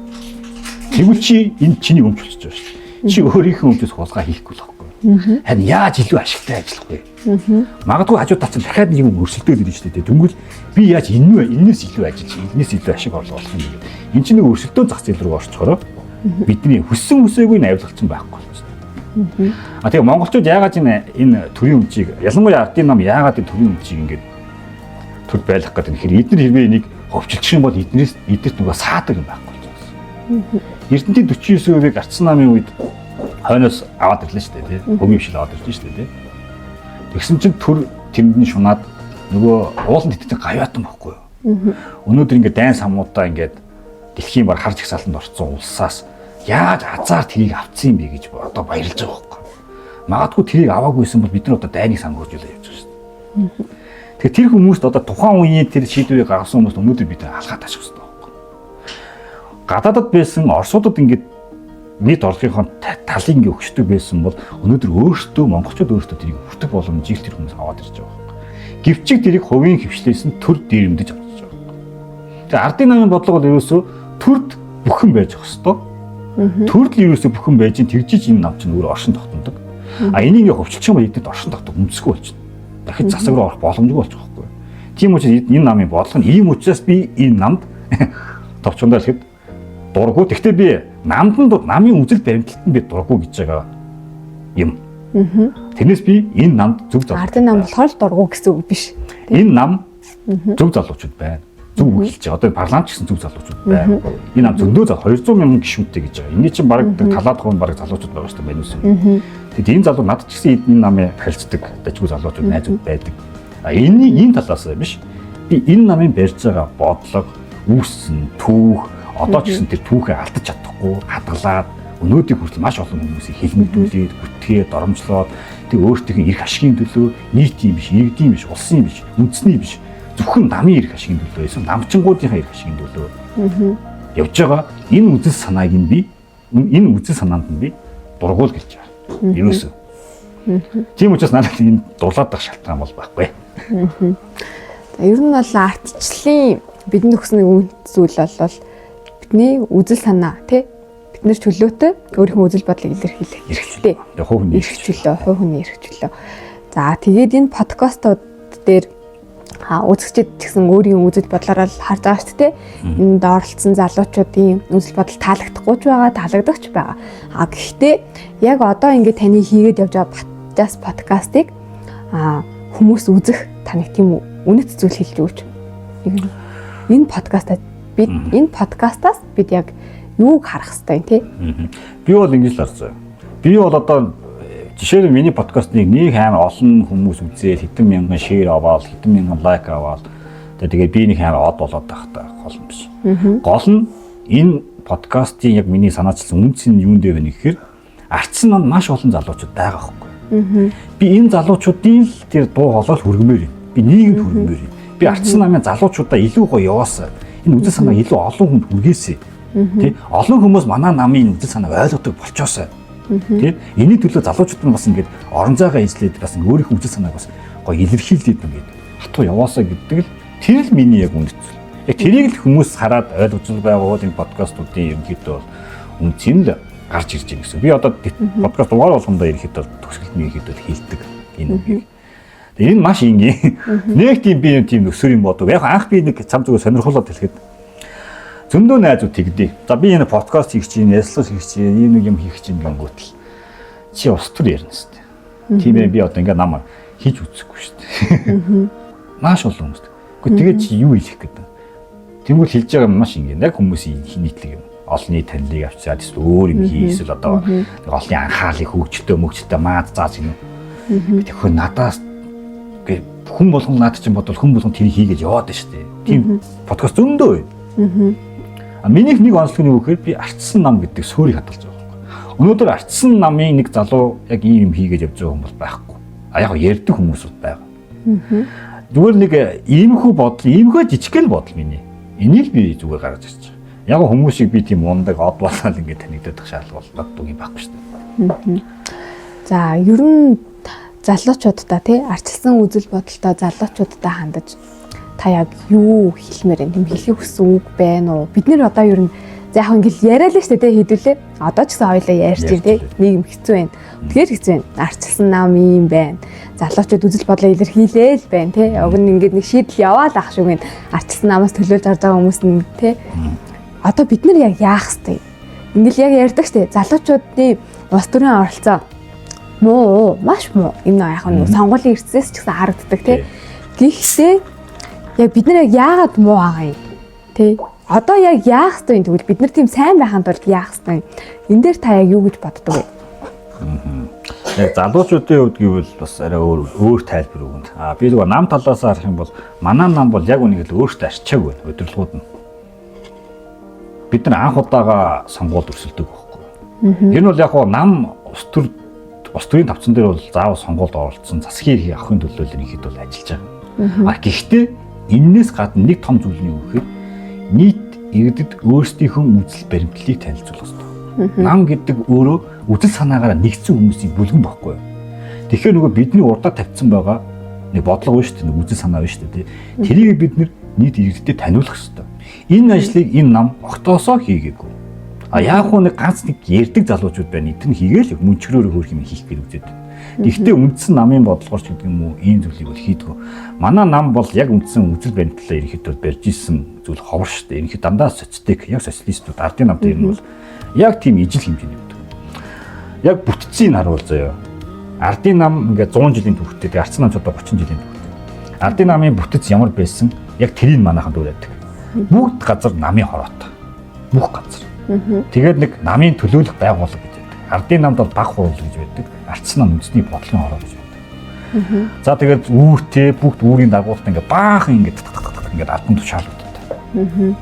Тэгвэл чи энэ чиний өмч болчихж байгаа шүү дээ. Чи өөрийнхөө өмчөөс хулгай хийхгүй л байхгүй. Харин яаж илүү ашигтай ажиллах вэ? Магадгүй хажуу талд чинь дахиад нэг юм өрсөлдөд ирнэ шүү дээ. Дүнгэл би яаж энэс илүү ажиллаж, энэс илүү ашиг орлого олох юм бэ? Энд чинь нэг өрсөлдөөн зах зээл рүү орчхороо бидний хүссэн үсээгүй найвлагч нь байхгүй болно шүү дээ. А тэгээ монголчууд яагаад энэ төрийн өмчийг ялангуяа ардын нам яагаад энэ төрийн өмчийг ингээд төр байлгах гэдэг нь хэрэг эдгээр хэрвээ энийг хөвчлчих юм бол эднэрт нөгөө саадаг юм байхгүй болж байгаа. Эрдэнтийн 49%-ийг ардсан намын үед хойноос аваад ирлээ шүү дээ тий. Хувийн хвшил аваад ирлээ шүү дээ тий. Тэгсэн чинь төр тэрэнд нь шунаад нөгөө уулын тэтгэж гавьяатан байхгүй юу. Өнөөдөр ингээд дайн самуудаа ингээд дэлхийн баг харж их салтанд орсон улсаас яаж азар тэрийг авцсан юм бэ гэж одоо баярлж байгаа байхгүй. Магадгүй тэрийг аваагүйсэн бол бид нар одоо дайныг сангуулжуулаад явж байгаа шүү дээ. Тэгэхээр тэр хүмүүст одоо тухайн үеийн тэр шийдвэрийг гаргасан хүмүүст өнөөдөр бид алхаад тачих хэрэгтэй байхгүй. Гадаадад байсан Оросуудад ингээд нийт орлогынхон талыг ингээд өгчдөг байсан бол өнөөдөр өөрсдөө монголчууд өөрсдөө тэрийг хүртэх боломжийг тэр хүмүүс аваад ирж байгаа байхгүй. Гэвчиг тэрийг хувийн хвшлээс нь төр дээрэмдэж авч байгаа. Тэгээ ардын намын бодлого бол ерөөсөө төрд бүхэн байж ах хэвээр. Төрд л ерөөсөө бүхэн байж тэгжиж энэ нам чинь өөр оршин тогтнодог. А энийг ингээ хувьчилчих юм бол эдгээр оршин тогтдог үндэсгүй болчихно. Дахиж засаг руу орох боломжгүй болчих واخгүй. Тийм учраас энэ намын бодлого нь ийм учраас би энэ намд товчондоо хэлэхэд дурггүй. Гэхдээ би намын үзэл баримталд нь би дурггүй гэж байгаа юм. Тэрнээс би энэ намд зөв залуу. Ардын нам болохоор дурггүй гэсэн үг биш. Энэ нам зөв залуучууд байна. Зөв үйлч. Одоо парламент гэсэн зөв залуучууд байна. Энэ нам зөндөө 200 мянган гишүүнтэй гэж байгаа. Энэ чинь баг талаад хүн баг залуучууд байгаа шүү дээ байна үгүй. Тэгэд энэ залуу над ч гэсэн энэ намын харилцдаг дажгүй залуучууд найзууд байдаг. А энэ талаас биш. Би энэ намын барьж байгаа бодлого, үүссэн, түүх, одоо ч гэсэн тэр түүхээ алдаж чадахгүй, хадгалаад өнөөдрийг хүртэл маш олон хүмүүсийг хэлмэгдүүлээд, бүтгээд, доромжлоод тэг өөртөөх эрх ашигын төлөө нийтийн биш, иргэдийн биш, улсын биш, үндэсний биш зөвхөн намын эрх ашигын төлөө эсвэл намчингуудынхаа эрх ашигын төлөө явж байгаа энэ үзэл санааг нь би энэ үзэл санаанд нь би дургуул гэлж байгаа. Ерөөсөө. Тийм учраас надад энэ дулаадах шалтгаан бол байхгүй. За ер нь бол ардчлалын бидний өгсөн үнд зүйл бол бидний үзэл санаа тий бид нэр чөлөөтэй өөрийнхөө үзэл бодлыг илэрхийлэх хэрэгтэй. Хувь хүний эрх чөлөө, хувь хүний эрх чөлөө. За тэгээд энэ подкастууд дээр үзэгчид гэсэн өөрийн үзэл бодлороо харж байгаа шүү дээ. Энд оролцсон залуучуудын үзэл бодол таалагдахгүй ч байгаа, таалагдагч байгаа. Гэхдээ яг одоо ингээд таны хийгээд явж байгаа подкастыг хүмүүс үзэх таныг тийм үнэт зүйл хэлж өгч. Энэ подкастаас бид яг юуг харах хэрэгтэй тий? Би бол ингэж л харсан. Би бол одоо жишээ нь миний подкастыг нэг амар олон хүмүүс үзээд хэдэн мянган шеэр аваад хэдэн мянган лайк аваад тэгээд би нэг амар од болоод байх та гол юм биш. Гол нь энэ подкастын яг миний санаачилсан үнц нь юунд вэ гэхээр ардсан нь маш олон залуучууд байгаа байхгүй. Би энэ залуучуудын л тэр дуу хоолой хүргэмээр юм. Би нийгэмд хүргэмээр юм. Би ардсан намын залуучуудаа илүү гоё яваасаа энэ үзэл санаа илүү олон хүнд хүргээсэй. Тэ олон хүмүүс манай намын үзэл санааг ойлгодог болчоосоо. Тэгээд энэний төлөө залуучууд нь бас ингээд орон зайгаа эзлээд бас өөрийнхөө үзэл санааг бас гоё илэрхийлээд ингээд хатуу яваасаа гэдэг л тэр л миний яг үнэт зүйл. Яг тэрийг л хүмүүс хараад ойлгож байгаа бол энэ подкастуудын ерөнхийдөө бол үнцэн л гарч ирж байна гэсэн. Би одоо подкаст дугаар болгондоо ерөнхийдөө төгсгөлтний ерөнхийдөө хийлдэг энэ үгийг. Тэгээд энэ маш энгийн. Нэг тийм өсөр юм бодов. Яг анх би нэг цам зүгээр сонирхолтой хэлэхэд зөндөө найзууд тэгдэй. За би энэ подкаст хийх чинь, ярьслал хийх чинь, ийм нэг юм хийх чинь гингүүтэл чи ус төр ярина шүү дээ. Тийм ээ би одоо ингээ намайг хийж үзэхгүй шүү дээ. Маш олон хүмүүс. Гэхдээ тэгээд чи юу хэлэх гэдэг. Тэнгүүл хэлж байгаа маш энгийн. Яг хүмүүсийн нийтлэг юм. Олонний танилыг авчаад эсвэл өөр юм хийсэл одоо олонний анхаарлыг хөгжөлтөө маад зааж гинэ. Тэгэхээр надаас хүн болгон наад чинь бодвол хүн болгон тэрийг хийгээд яваад байна шүү дээ. Тийм подкаст зөндөө байна. Минийх нэг онцлог нь юу гэхээр би ардсан нам гэдэг суурийг хадгалж байгаа байхгүй. Өнөөдөр ардсан намын нэг залуу яг ийм юм хийгээд явж байгаа хүмүүс байхгүй. Яг ярьдаг хүмүүс байгаа. Зүгээр нэг иймэрхүү бодол, иймэрхүү жижигхэн бодол миний. Энийг би зүгээр гаргаж ирж байгаа. Яг хүмүүсийг би тийм ундаг од болоод ингээд танигдах шаардлага юм байхгүй шүү дээ. За ер нь залуучуудаа тий ардчилсан үзэл бодолтой залуучуудаа хандаж та яг юу хэлмээр юм хэлхийг хүссэн үг байна уу? Бид нэр одоо ер нь за яг ингээл яриа л штэ тий хэдүүлээ. Одоо ч гэсэн хоёлаа ярьж тий нийгэм хэцүү байна. Тэгэхээр хэцүү байна. Ардчилсан нам юм байна. Залуучууд үзэл бодлоо илэрхийлээл байна тий. Уг нь ингээд нэг шийдэл яваал ах шиг байна. Ардчилсан намаас төлөөлж гарч байгаа хүмүүс нь тий. Одоо бид нар яг яах хэвтэй. Ингээл яг ярьдаг штэ. Залуучуудын улс төрийн оролцоо муу, маш муу. Энэ яг нэг сонгуулийн эрсдэлс ч гэсэн харагддаг тий. Гэхдээ яг бид нар яг яагаад муу байгаа юм тий одоо яг яах ёстой юм тэгвэл бид нар тийм сайн байханд бол яах ёстой юм энэ дээр та яг юу гэж боддог вэ? Яг залуучуудын хувьд гэвэл бас арай өөр тайлбар өгнө. Би зүгээр нам талаас харах юм бол манай нам бол яг үнийг л өөртөө арчааг байна. Удирдлагууд нь. Бид нар анх удаага сонгуульд өрсөлдөг байхгүй. Энэ бол яг нам ус төрийн тавцан дээр бол заавал сонгуульд оролцсон засгийн эрхийг авахын төлөө ерөнхийд бол ажиллаж байгаа. Гэхдээ энээс гадна нэг том зүйл нь юу гэхээр нийт иргэдэд өөрсдийнхөө үзэл баримтлалыг танилцуулах хэрэгтэй. Нам гэдэг өөрөө үзэл санаагаараа нэгдсэн хүмүүсийн бүлгэн баггүй. Тэгэхээр нөгөө бидний урдаа тавьсан байгаа нэг бодлого биш үү, нэг үзэл санаа биш үү. Тэрийг бид нийт иргэдэд таниулах хэрэгтэй. Энэ ажлыг энэ нам огтоосоо хийгээгүй. Яг хөө нэг ганц нэг ярддаг залуучууд байна. Эдгээр нь хийгээл мөнчрөөр хөөх юм хийх гэж үзээд. Гэхдээ үндсэн намын бодлогоор ч гэдэг юм уу ийм зүйлийг бол хийдгүү. Манай нам бол яг үндсэн үзэл баримтлалаа ерөнхийдөө барьж исэн зүйл ховор шүү дээ. Ерөнхийдөө дандаа социалистик, яг социалистууд ардын намд ер нь бол яг тийм ижил хэмжээний байдаг. Яг бүтцийг харуул заяа. Ардын нам ингээд 100 жилийн түүхтэй, ардсан нам ч одоо 30 жилийн түүхтэй. Ардын намын бүтц ямар байсан яг тэрийг манайхан дүүрээдэг. Бүгд газар намын хороотой. Бүх газар. Тэгээд нэг намын төлөөлөх байгууллага гэж байдаг. Ардын намд бол баг хурал гэж байдаг. Ардсан нам үндэсний бодлогын хороо гэж байдаг. За тэгээд үүртэй бүгд үүрийн дагуулт ингээд баахан ингээд ардын тушаалуудтай.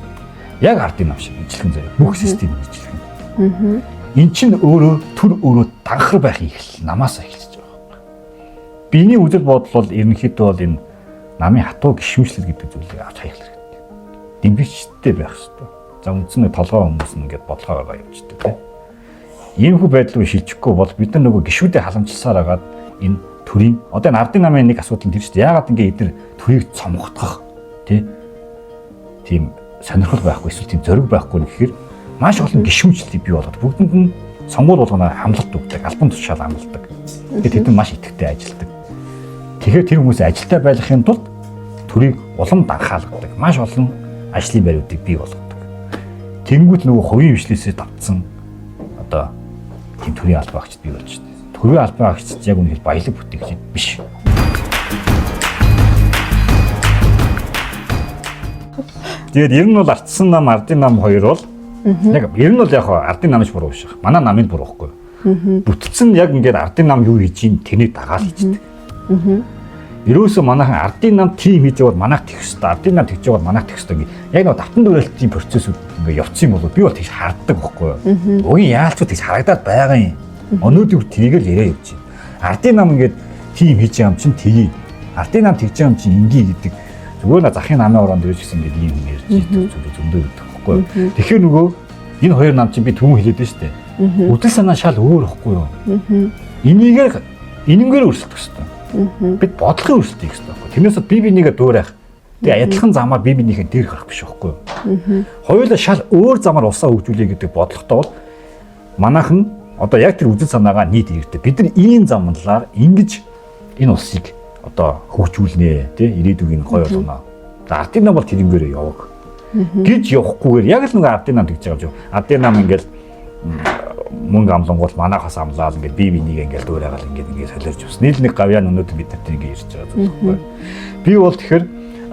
Яг ардын нам шиг ижилхэн заяа. Бүх систем ижилхэн. Эн чинь өөрөө төр өөрөө дагахар байх их намаас эхэлж байгаа. Биний үзэл бодол бол ерөнхийдөө бол энэ намын хатуу гişмэшлэл гэдэг зүйлийг авч хаях хэрэгтэй. Дэмбэгчтэй байх хэрэгтэй. За үндсэн толгой хүмүүс нь ингээд бодлогоогоо явуулдаг тийм. Иймэрхүү байдлыг шилжихгүй бол бид нар нөгөө гişүүдээ халамжилсаар хагаад энэ төрийн одоо энэ ардын намын нэг асуудал нь тэр шүү дээ. Яагаад ингээд эдгээр төрийг цомготгох тийм сонирхол байхгүй эсвэл тийм зориг байхгүй гэхээр маш олон гişмэчлэлийг бий болгоод бүгдэнд нь сонгуул болгоно хамлалт өгдөг, альбан тушаал хамладаг. Тэгээд тэд нар маш идэвхтэй ажилладаг. Тэгэхээр тэр хүмүүс ажилтаа байхын тулд төрийг улам данхаалгадаг. Маш олон ажлын байруудыг бий болгодог. Тэнгүүд нөгөө хувийн хвшлээсээ давтсан одоо тийм төрийн албан агчид бий болж байна. Төрийн албан агчид яг үнэхээр баялаг бүтээгч биш. Тэгээд ер нь бол ардсан нам, ардын нам хоёр бол яг ер нь бол яг ардын намч буруу биш. Манай намын буруухгүй. Бүтцэн яг ингээд ардын нам юу хийж ийн тэрнийг дагаал хийдэг. Ерөөсөө манайхан ардын нам тим хийж яваад манайх тэгэх хэрэгтэй. Ардын нам тэгж яваад манайх тэгэх хэрэгтэй. Яг нэг давтан дуурайлтын процессүүд ингээд явцсан юм бол би бол тэгж харддаг байхгүй юу? Өгийн яалчгүй тэгж харагдаад байгаа юм. Өнөөдөр тэрийг л яриа явж байна. Ардын нам ингээд тим хийж байгаа юм чинь тгий. Ардын нам тэгж байгаа юм чинь ингийн гэдэг. Зүгээр л захын намын ороонд ирж гисэн ингээд ийм ярьж идэг зүйл зөндөө гэдэг байхгүй юу? Тэгэхээр нөгөө энэ хоёр нам чинь би түрүүн хэлээд байна шүү дээ. Үдэл санаа шал өөр байхгүй юу? Энийгээр өрсөлдөх хэрэгтэй. Бид бодлогын өрсөлдөж хийх хэрэгтэй байхгүй. Тэрнээс би бинийгээ дуурайх. Тэгээ адилхан замаар би бинийхээ дээр гарах биш байхгүй юу? Хоёулаа шал өөр замаар улсаа хөгжүүлээ гэдэг бодлоготой бол манайхан одоо яг тэр үдэл санаагаа нийт ирдэг. Бид нар ийм замналаар ингэж энэ улсыг одоо хөгжүүлнэ тий ирээдүйн гоё болгоно. За ардын нам бол тэрнгээр явах. Гэж явахгүйгээр яг л нэг ардын нам тэгж байгаа юм. Ардын нам ингээл мөнгө амлангуул манайхаас амлаад ингээд би бинийг ингээд дуурайгаал ингээд солиорч ус. Нийл нэг гавьяа өнөөдөр бид нарт ингээд ирж байгаа зүггүй. Би бол тэгэхээр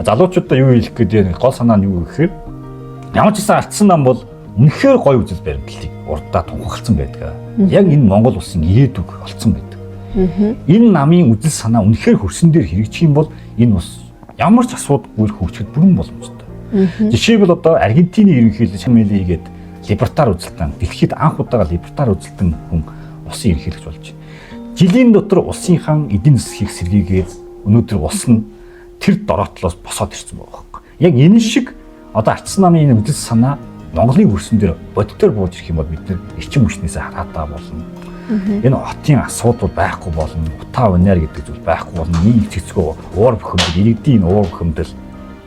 залуучуудаа юу хэлэх гэдэг гол санаа нь юу гэхээр ямар ч гэсэн ардсан нам бол үнэхээр гоё үзэл баримтлалыг урдаа тунхагласан байдаг. Яг энэ Монгол улсын ирээдүг олцсон байдаг. Энэ намын үзэл санаа үнэхээр хөрсөн дээр хэрэгжих юм бол энэ ус ямар ч асуудалгүй хөгжөхөд бүрэн боломжтой. Жишээлбэл одоо Аргентины ерөнхийлөгч Шамилли хийгээд либертар үзэлтэн дэлхийд анх удаага либертар үзэлтэн хүн улсын ерөнхийлөгч болж байна. Жилийн дотор улсынхаа эдийн засгийг сэргийгээд өнөөдөр улс нь тэр дороотлоос босоод ирсэн байгаа байхгүй. Яг энэ шиг одоо ардсан намын энэ үзэл санаа Монголын хөрсөн дээр бодитоор бууж ирэх юм бол бид нар эрчим хүчнээс хараатаа болно. Энэ хотын асуудал байхгүй болно. Утаа унаар гэдэг зүйл байхгүй болно. Ийм цэцгөө уур бухимдал, иргэдийн уур бухимдал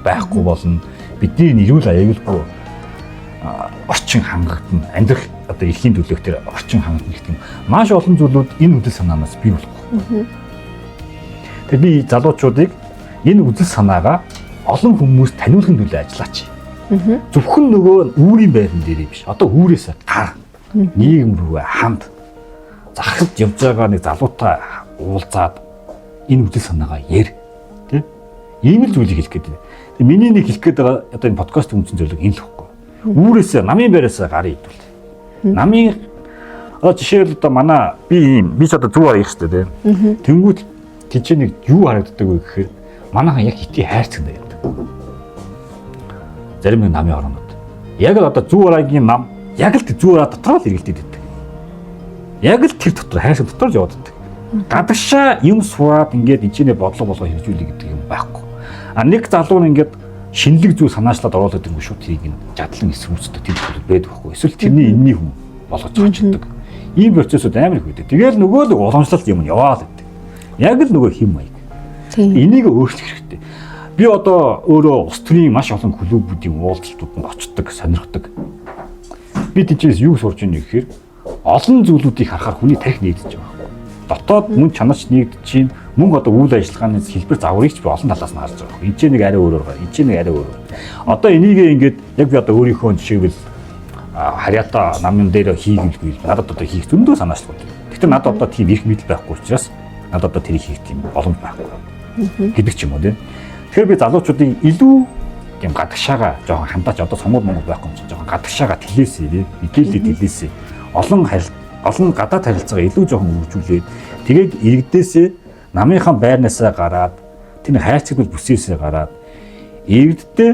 байхгүй болно. Бидний нэрүүл аюулгүй орчин хангагдана. Амьдрах одоо эрхийн төлөөх төр орчин хангагдана гэх юм. Маш олон зүйлүүд энэ үзэл санаанаас бий болох. Тэгэхээр би залуучуудыг энэ үзэл санаагаа олон хүмүүс таниулахын төлөө ажиллаач. Зөвхөн нөгөө үүрийн байран дээр биш. Одоо үүрээс гар нийгэм рүү хамт захад явж байгаа нэг залуутай уулзаад энэ үзэл санаагаа ярь. Тэ? Ийм л зүйлийг хэлэх гээд байна. Миний нэг хэлэх гээд байгаа одоо энэ подкаст үнцэн зөвлөг энэ л хэвгүй. Үүрээс намын байраас гарыг идвэл. Намын Жишээл одоо манай би ч одоо зүг харах хэрэгтэй тийм. Тэнгүүд тийч нэг юу харагддаг вэ гэхээр манайхан яг хити хайрцагнаа гэдэг. Зарим нэг намын орнууд. Яг л одоо зүг хараагийн нам яг л зүг хараа дотроо л эргэлдээд байдаг. Яг л тэр дотор хайрцаг дотор л яваад байдаг. Гадагшаа юм суугаад ингээд эцэнэ бодлого хэрэгжүүлэх гэдэг юм байхгүй. А нэг залуу нь ингээд шинэлэг зүйл санаачлаад оруулаад ирэнгүү шууд тэрийг жадлан эсвүүцдэг тийм зүйл байдаг байхгүй. Эсвэл тэрний энэний хүн болгож очдөг. Ийм процессууд амар их байдаг. Тэгээл нөгөө л уламжлалт юм яваад байдаг. Яг л нөгөө хэм маяг. Энийг өөрчлөх хэрэгтэй. Би одоо өөрөө улс төрийн маш олон клубүүдийн уулзалтууданд очдог, сонирхдог. Би тийчээс юу сурж ийнэ гэхээр олон зүйлүүдийг харахаар хүний тарих нэгдэж байгаа. Дотоод мөн чанарч нэгдэж чинь мөнгө одоо үйл ажиллагааны хэлбэр загварыг ч би олон талаас нь харж байгаа. Энд чинь нэг арай өөрөөр байна. Энд чинь нэг арай өөрөөр. Одоо энийг ингээд яг би одоо өөрийнхөө жишээвэл харьяата намын дээр хийгээгүй. Надад одоо хийх зөндөө санаачлаг байна. Гэхдээ надад одоо тийм их мэдл байхгүй учраас надад одоо тэрийг хийх тийм боломж байхгүй. Гэдэг ч юм уу тийм. Тэгэхээр би залуучуудын илүү тийм гадагшаага жоохон хандаач одоо сонгол Монгол байхгүй юм чинь жоохон гадагшаага тэлээсээ мэдээлэл тэлээсээ олон гадаад харилцаагаа илүү жоохон хөгжүүлээд тэгээд иргэдээсээ намынхан байрнаасаа гараад тэр хайрцаг бүсээсээ гараад иргэддээ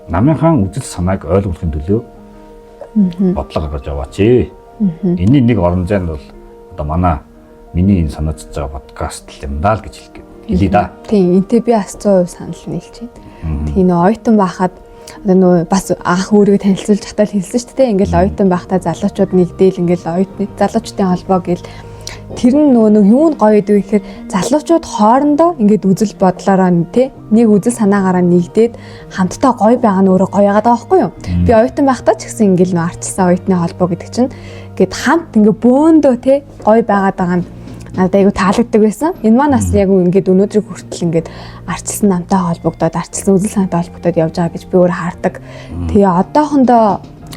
намынхан үзэл санааг ойлгохын төлөө бодлого гаргаж аваач. Энийн нэг орон зайд бол одоо миний энэ санаачж байгаа подкаст юм даа л гэж хэлээ да. Тийм, энтэй би бас 100% санал нийлж байна. Тийм нөө оюутан байхад одоо нөө бас анх өөрийгөө танилцуулж хатал хэлсэн шүү дээ. Ингээл оюутан байхдаа залуучууд нэгдээл ингээл оюутны залуучдын холбоо гэл тэр нь нөгөө юунд гоё гэдэг вэ гэхээр залуучууд хоорондоо ингээд үзэл бодлороо тий нэг үзэл санаагаараа нэгдээд хамтдаа гоё байгаа нь өөрөө гоё яагаад байгаа байхгүй юу? Би оюутан байхдаа ч гэсэн ингээл нөө ардчилсан оюутны холбоо гэдэг чинь ингээд хамт ингээд бөөндөө тий гоё байгаад байгаа нь надад айгу таалагддаг байсан. Энэ маань бас яг ингээд өнөөдрийг хүртэл ингээд ардчилсан намтай холбогдоод ардчилсан үзэл санаатай холбогдоод явж байгаа гэж би өөрөө хардаг. Тэгээ одоохондоо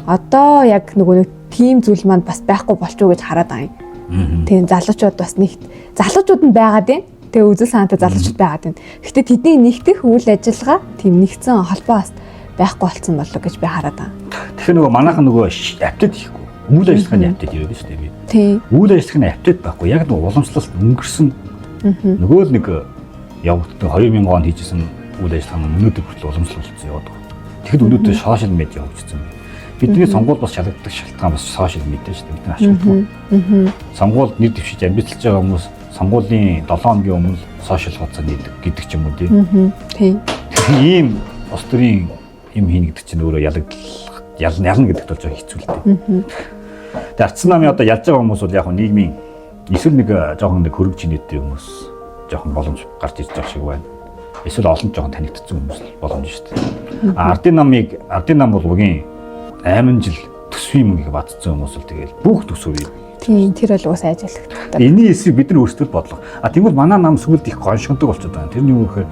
одоо яг нөгөө нэг тийм зүйл маань бас байхгүй болчих уу гэж хараад байгаа юм. Тэгээ залуучууд бас нэгт залуучууд нь байгаад байна. Тэгээ үзэл санаатай залуучууд байгаад байна. Гэхдээ тэдний нэгтгэх үйл ажиллагаа тийм нэгдсэн холбоо бас байхгүй болцсон болов гэж би хараад байгаа. Тэгэхээр нөгөө манайхан нөгөө апдейт хийхгүй. Үйл ажиллагааны апдейт хийгээд шүү дээ би. Тийм. Үйл ажиллагааны апдейт байхгүй. Яг нөгөө уламжлалт өнгөрсөн. Нөгөө л нэг явагддаг 2000 онд хийжсэн үйл ажиллагаа нь өнөөдөр хүртэл уламжлалт яваад байгаа. Тэгэхэд өнөөдөр сошиал медиа хөгжсөн байна. Бидний сонгуул бас шалгагддаг шалтгаан бас сошиал медиа шүү дээ. Бид нар ашиглахгүй. Сонгуульд нэр дэвшиж амжилталж байгаа хүмүүс сонгуулийн 7 хоногийн өмнө сошиал хуудасаар нийлдэг гэдэг ч юм уу тийм. Ийм улс төрийн юм хийнэ гэдэг чинь өөрөө ялна гэдэгт бол жоо хэцүү л дээ. Тэгээ ардсан намын одоо ялж байгаа хүмүүс бол яг нийгмийн эсвэл нэг жоохон нэг хөрөг чинээтэй хүмүүс жоохон боломж гарч ирж байгаа шиг байна. Эсвэл олон жоохон танигдсан хүмүүс боломж шүү дээ. Ардын нам бол үгийн 8 жил төсвийн мөнгөийг бадцсан хүмүүс л тэгэл бүх төсвийг. Тийм тэр бол уус ажиллагддаг. Эний эсрэг бид нар өөрсдөө бодлого. Тэгвэл манай нам сүгэлд их гоншигддаг болчиход байгаа. Тэрний юу гэхээр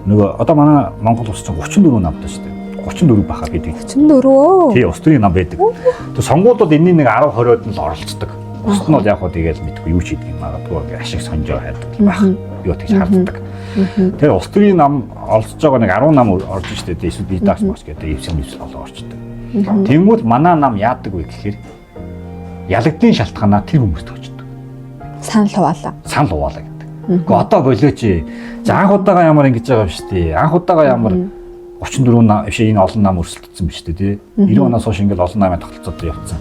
нөгөө одоо манай Монгол улс чинь 34 намтай шүү дээ. 34 баха гэдэг. 34. Тий, улс төрийн нам байдаг. Тэг сонгуулиуд энэний нэг 10 20-од нь л оролцдог. Бусд нь бол яг хөө тэгэл мэдгүй юу ч хийдэг юм магадгүй ашиг сонжоо хайдаг байх. Би тэгж харддаг. Тэгээ улс төрийн нам оролцож байгаа нэг 10 нам орж штэ. Эсвэл би даач мас гэдэг эвсэл олон орчдөг. Тэнгүүд манай нам яадаг вэ гэхээр ялагдсан шалтгаанаа тэр хүмүүст өгчдөг. Санал хуваалаа. Санал хуваалаа гэдэг. Гэхдээ одоо болооч. За анх удаага ямар ингэж байгаа юм штэ. Анх удаага ямар 34 нам биш энэ олон нам өрсөлдсөн биз дээ тий. 90 оноос хойш ингээл олон намын тогтолцоод явцсан.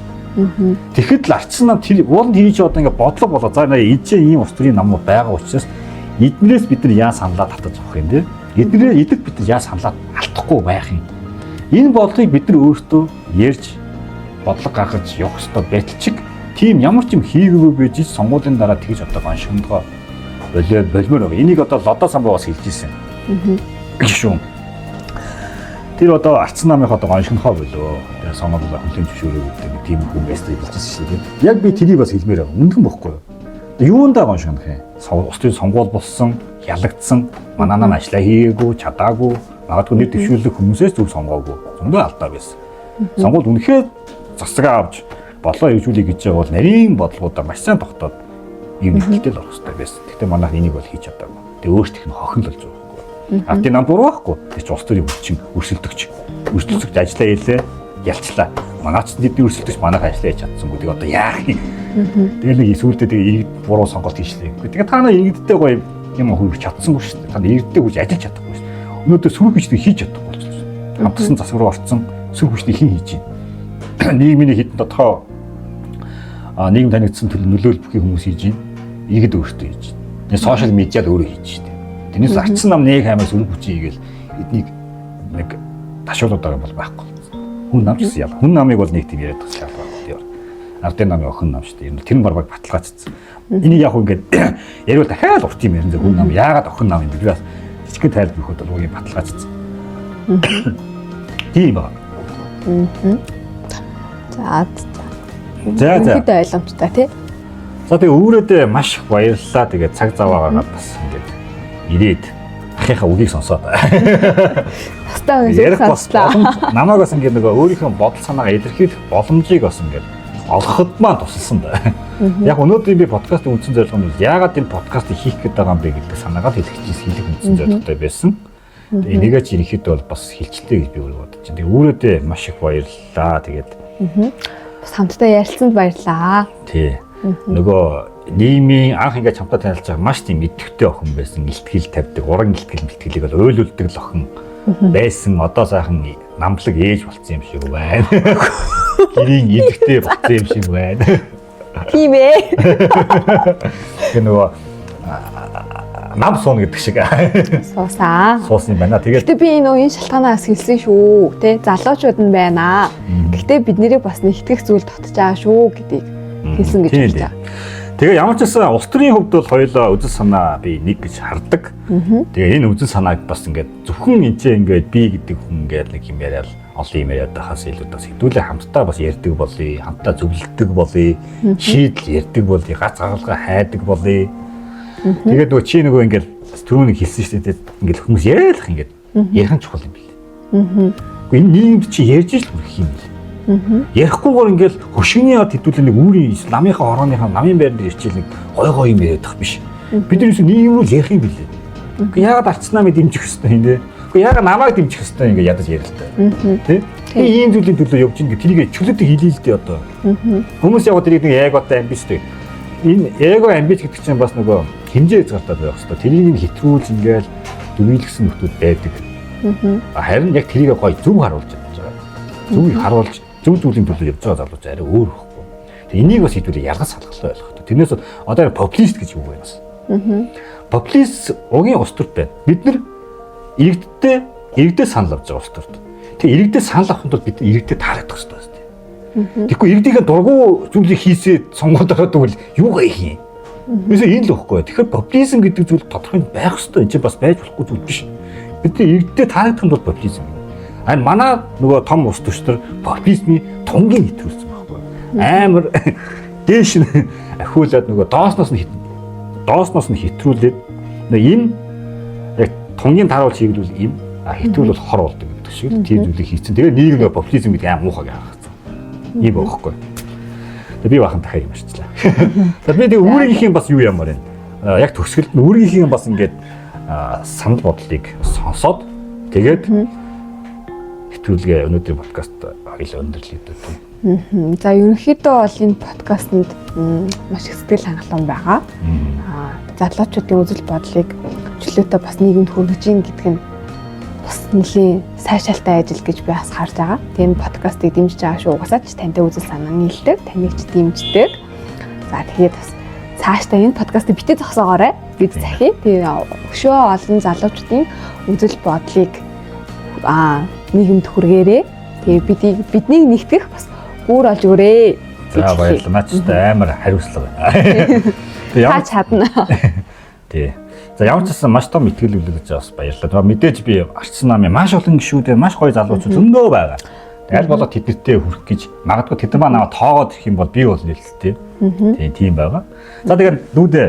Тэгэхэд л ардсан нам тэр ууланд хийж одоо ингээд бодлого болоо. За эцээ ийм улс төрийн намууд байгаа учраас эднээс бид нар яа саналаа татаж авах юм тий. Эдгээр бид нар яа саналаа алдахгүй байх юм. Энэ бодлогыг бид нар өөртөө ярьж бодлого гаргаж явах ёстой байталчиг тийм ямар ч юм хийгээгүй байж сонгуулийн дараа тэгж одоо гоншигдгоо болмоор байгаа. Энийг одоо лодо самбаа бас хэлж ирсэн. Шүү. Тэр одоо ардсан намын одоо гоншигнохоо болоо. Тэр сонгууль хүлээн зөвшөөрөө гэдэг тийм хүн байстай хэлжсэн шүү дээ. Яг би тэрийг бас хэлмээр байгаа. Үндхэн бохгүй юу? Юундаа гоншигнох юм? Улс төрийн сонгуул болсон, ялагдсан, манай нам ажиллаа хийгээгүй, чадаагүй, магадгүй нэр дэвшүүлэх хүмүүсээс зөв сонгоогүй. Зөндөө алдаа байсан. Сонгуульд үнэхээр засагаа авч болоо хөгжүүлэх гэж байгаа бол нарийн бодлогуудаа маш сайн тогтоод юм ихтэй л орох хэрэгтэй байсан. Гэхдээ манайх энийг бол хийж чадаагүй. Тэгээ өөрт их хохин л болж байгаа байхгүй. Ардын нам буруу байхгүй. Тэр чинь улс төрийн хүчин өрсөлдөгч. Өрсөлдөгч ажиллаа хийлээ. ялчлаа. Манайч тэдний өрсөлдөж манайх ажиллаж чадсангүй. Тэгээ одоо яах юм. Тэгээ нэг сүүлдээ тэгээ буруу сонголт хийшлээ. Тэгээ та нар иргэдтэй гоё юм хөрвч чадсангүй шүү дээ. Та нар иргэдтэй хүч ажиллаж чадахгүй шүү дээ. Өнөөдөр сөрөг хүчтэй хийж чадахгүй болчихсон. Хамтсан засаг руу орцсон сөрөг хүчтэй хэн хийж чинь. Нийгмийн хитэн тодорхой нийгэм танигдсан төлөв нөлөөлөл бүхий хүмүүс хийж чинь. Иргэд өөртөө хийж чинь. Тэгээ сошиал медиад өөрөө хийж чинь. Тэрнээс ардсан нам нэг хаймаас сөрөг хүчийг хийгээл эднийг нэг ташуулдаг бол байхгүй. Хүн нам гэсэн яа. Хүн намыг бол нэг тийм яриад байгаа шаардлага байна. Ардын намын охин нам шүү дээ. Тэр нь бараг баталгаажсан. Энийг яг ингээд яриул дахиад урт юм ярина. Хүн нам яагаад охин нам юм бэ? Жижигхэн тайлбар өгөхөд бол үгийн баталгаажсан. Тийм ба. За. Хэд ойлгомжтой тий. За тэгээ өөрөөдөө маш их баярлалаа. Тэгээ цаг зав агаад бас ингээд ирээд ахийнхаа үгийг сонсоод. Хастаа үнийг сонслоо. Намайг бас ингээд нөгөө өөрийнхөө бодол санаагаа илэрхийлэх боломжийг бас ингээд олоход маань тусалсан да. Яг өнөөдөр би подкастыг үндсэн зорилго нь яагаад энэ подкастыг хийх гээд байгаа юм бэ гэдэг санаагаа хэлэх үндсэн зорилготой байсан. Тэгээ энийгээ чи ерөнхийдөө бол бас хилчилтэй гэж би бодож байна. Тэгээ өөрөөдөө маш их баярлалаа. Тэгээд бас хамтдаа ярилцсанд баярлалаа. Тий. Нөгөө нийгмийн анх ингээд хамтдаа танилцж байгаа маш тийм идэвхтэй охин байсан. Илтгэл тавьдаг, уран илтгэлийг бол ойлулдаг л охин байсан. Одоо сайхан намлаг ээж болцсон юм шиг байна. Гэрийн идэвхтэй болцсон юм шиг байна. Тийм ээ. Тэгээ нөгөө нам суун гэдэг шиг суусаа. Суусан юм байна. Тэгээд би энэ үеийн шалтгаанаас хэлсэн шүү. Тэ залуучууд нь байна. Гэхдээ бид нэрийг бас нэгтгэх зүйл татж байгаа шүү гэдгийг хэлсэн гэж хэлж байгаа. Тэгээ ямар ч байсан улс төрийн хувьд бол хоёулаа үзэл санаа би нэг гэж хардаг. Тэгээ энэ үзэл санааг бас ингээд зөвхөн энэчээ ингээд би гэдэг хүн ингээд нэг юм яриад олон юм яриад байхаас илүү бас хэдүүлээ хамтдаа бас ярьдаг болъё, хамтдаа зөвлөдөг болъё, шийдэл ярьдаг болъё, гац гаргалгаа хайдаг болъё. Тэгээд нөгөө чи нөгөө ингээд түрүүнийг хэлсэн шүү дээ. Ингээд хүмүүс яриалах ингээд ярих нь чухал юм билээ. Гэхдээ энэ нийгэмд чи ярьж л хүрэх юм билээ. Ярихгүйгээр ингээд хөшгөний яд хэдүүлээ нэг үүрийн намынхаа орооныхаа намын байранд ирчихэл нэг гой юм яриадах биш. Бид нэрээс нийгэм рүү ярих юм билээ. Гэхдээ яагаад арц намыг дэмжих хэвээр юм бэ? Гэхдээ яагаад намайг дэмжих хэвээр ингээд ядаж ярилтай. Тэ? Би ийм зүйлийн төлөө явж ин тэрийг чөлөөтэй хэлээ л дээ одоо. Хүмүүс яг тэрийг нэг эготой амбиц дээ. Энэ эго амбиц гэдэг чинь бас нөгөө хэмжээ хязгаартай байх хэрэгтэй. Тэрийг хэтрүүлж ингээл дүрмэлгсэн нөтөд байдаг. Харин яг тэрийг гоё зөв харуулж байгаа. Зөв харуулж зөв зүйлийн төлөө явж байгаа залууч арай өөр хөхгүй. Тэгээ энийг бас хэдүүлээ ялгаж салгалаа ойлгох хэрэгтэй. Тэрнээс одоо популист гэж юу вэ бас? Популист угийн ус төрт байна. Бид нар иргэдээ санал авч байгаа ус төрт. Тэгээ иргэдээ санал авахын тулд бид иргэдээ таалагдах хэрэгтэй байна. Тэгэхгүй иргэдийн дургу зүйлийг хийсээ сонгоод ороод тэгвэл юугаа хийх юм? Mesela энэ л өгөхгүй. Тэгэхээр популизм гэдэг зүйл тодорхой байх ёстой. Энэ чинь бас байж болохгүй зүйл биш. Бидний иргэдэд таалагдах нь бол популизм. Харин манай нөгөө том ус төчтөр популизмын тунгийн нэвтрүүлсэн байхгүй. Амар дээш нь ахиулаад нөгөө доосноос нь хэтрүүлээд нөгөө энэ яг тунгийн таруулж хийгдвэл им хэтрүүл бол хор болдог гэдэг шиг л тийм зүйлийг хийцэн. Тэгээ нийгэм нөгөө популизм гэдэг аим муухай гаргацсан. Ийм байхгүй. Би бахан дахиад юм арчлаа. За би тэг өөрийнхөө бас юу ямар байна. Яг төгсгөлд нь өөрийнхөө бас ингээд санал бодлыг сонсоод тэгээд хэтрүүлгээ өнөөдрийн подкаст хоёул өндөрлөдөг. За ерөнхийдөө бол энэ подкастэнд маш их сэтгэл хангалуун байгаа. Залуучуудын үзэл бодлыг чөлөөтэй бас нийгэмд хүргэж ийн гэдэг нь бас нэлийн сайшаалтай ажил гэж би бас харж байгаа. Тэгээ энэ подкастыг дэмжиж байгаа шүү. Угсаа ч тантай үзэл санаа нийлдэг, таныг ч дэмждэг. За тэгээд бас цаашдаа энэ подкастыг битээ зогсоогоорой. Бид захий. Тэгээ өшөө олон залуучдын үзэл бодлыг нийгэмд хүргээрэй. Тэгээ биднийг нэгтгэх бас гүүр олж өгөөрэй. За баярлалаа. Наач амар хариуцлага байна. Та чадна. Тий. За ямар ч гэсэн маш том ихтгэл үлдэж бас баярлалаа. Мэдээж би арчсан намын маш олон гишүүдээ маш гоё залуучууд зөндөө байгаа. Аль болоод тэднэртэй хүрэх гэж магадгүй тэд маань наваа тоогоод ирэх юм бол би бол нэлэлттэй. Тийм байгаа. За тэгээд дүүдээ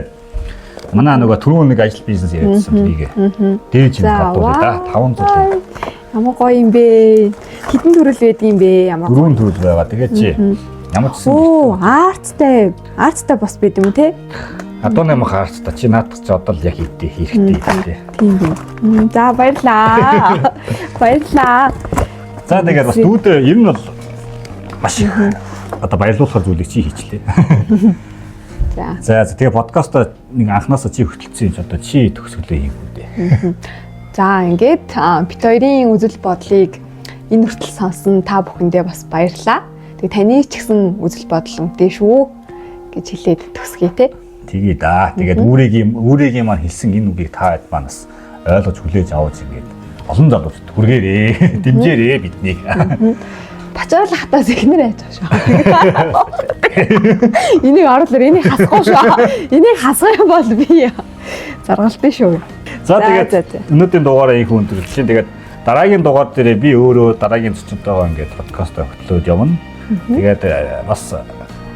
манай нөгөө түрүүн нэг ажил бизнес яриадсан бигээ. Дээж юм хадуулаа да 500 төгрөг. Ямар гоё юм бэ? Хэдэн төрөл байд юм бэ? Ямар дөрвөн төрөл байгаа. Тэгээд чи ямар ч арттай бас байд юм те? Одоо нэмэх арттай чи наадах чи одоо л яг хэрэгтэй. Тийм би. За баярлаа. Баярлаа. За тэгээд бас дүүдээ ер нь бол маш их одоо баярлуулах зүйлийг чи хийчлээ. За. За тэгээ подкастаа нэг анханасаа чи хөтөлсөн юм чи одоо чи төгсгөлөө хийгүү дээ. За ингээд бит хоёрын үзэл бодлыг энэ хүртэл сонсон та бүхэндээ бас баярлалаа. Тэгээ таны ч гэсэн үзэл бодол үнэтэй шүү гэж хэлээд төгсгөө те. Тэгээ да. Тэгээд үүрийн маань хэлсэн энэ үгийг та хэд манаас ойлгож хүлээж аваад ингээд олон залуучд хүргээрээ, дэмжээрээ биднийг. Бачаал хатаас ихнэр айж байгаа шүү. Энийг орлоор энийг хасахгүй шүү. Энийг хасгах бол би заргалтын шүү. За тэгээд өнөөдрийн дугаараа их өндөрлөж. Тэгээд дараагийн дугаар дээр би өөрөө дараагийн зочнотойгоо ингээд подкастаа хөтлөөд явна. Тэгээд бас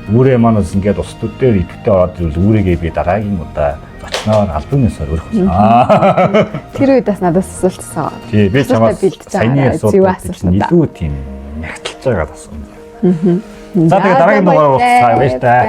үүрээ манаас ингээд ус төр дээр идэвхтэй ороод ирвэл үүрээгээ би дараагийн удаа зочноор албан ёсоор өрөх болно. Тэр үед бас надаас асуултсан. Тий, би чамаас саяны асуулт илүү тийм мягталж байгаа асуусан. За тэгээд дараагийн дугаар уулзъя баяр таа.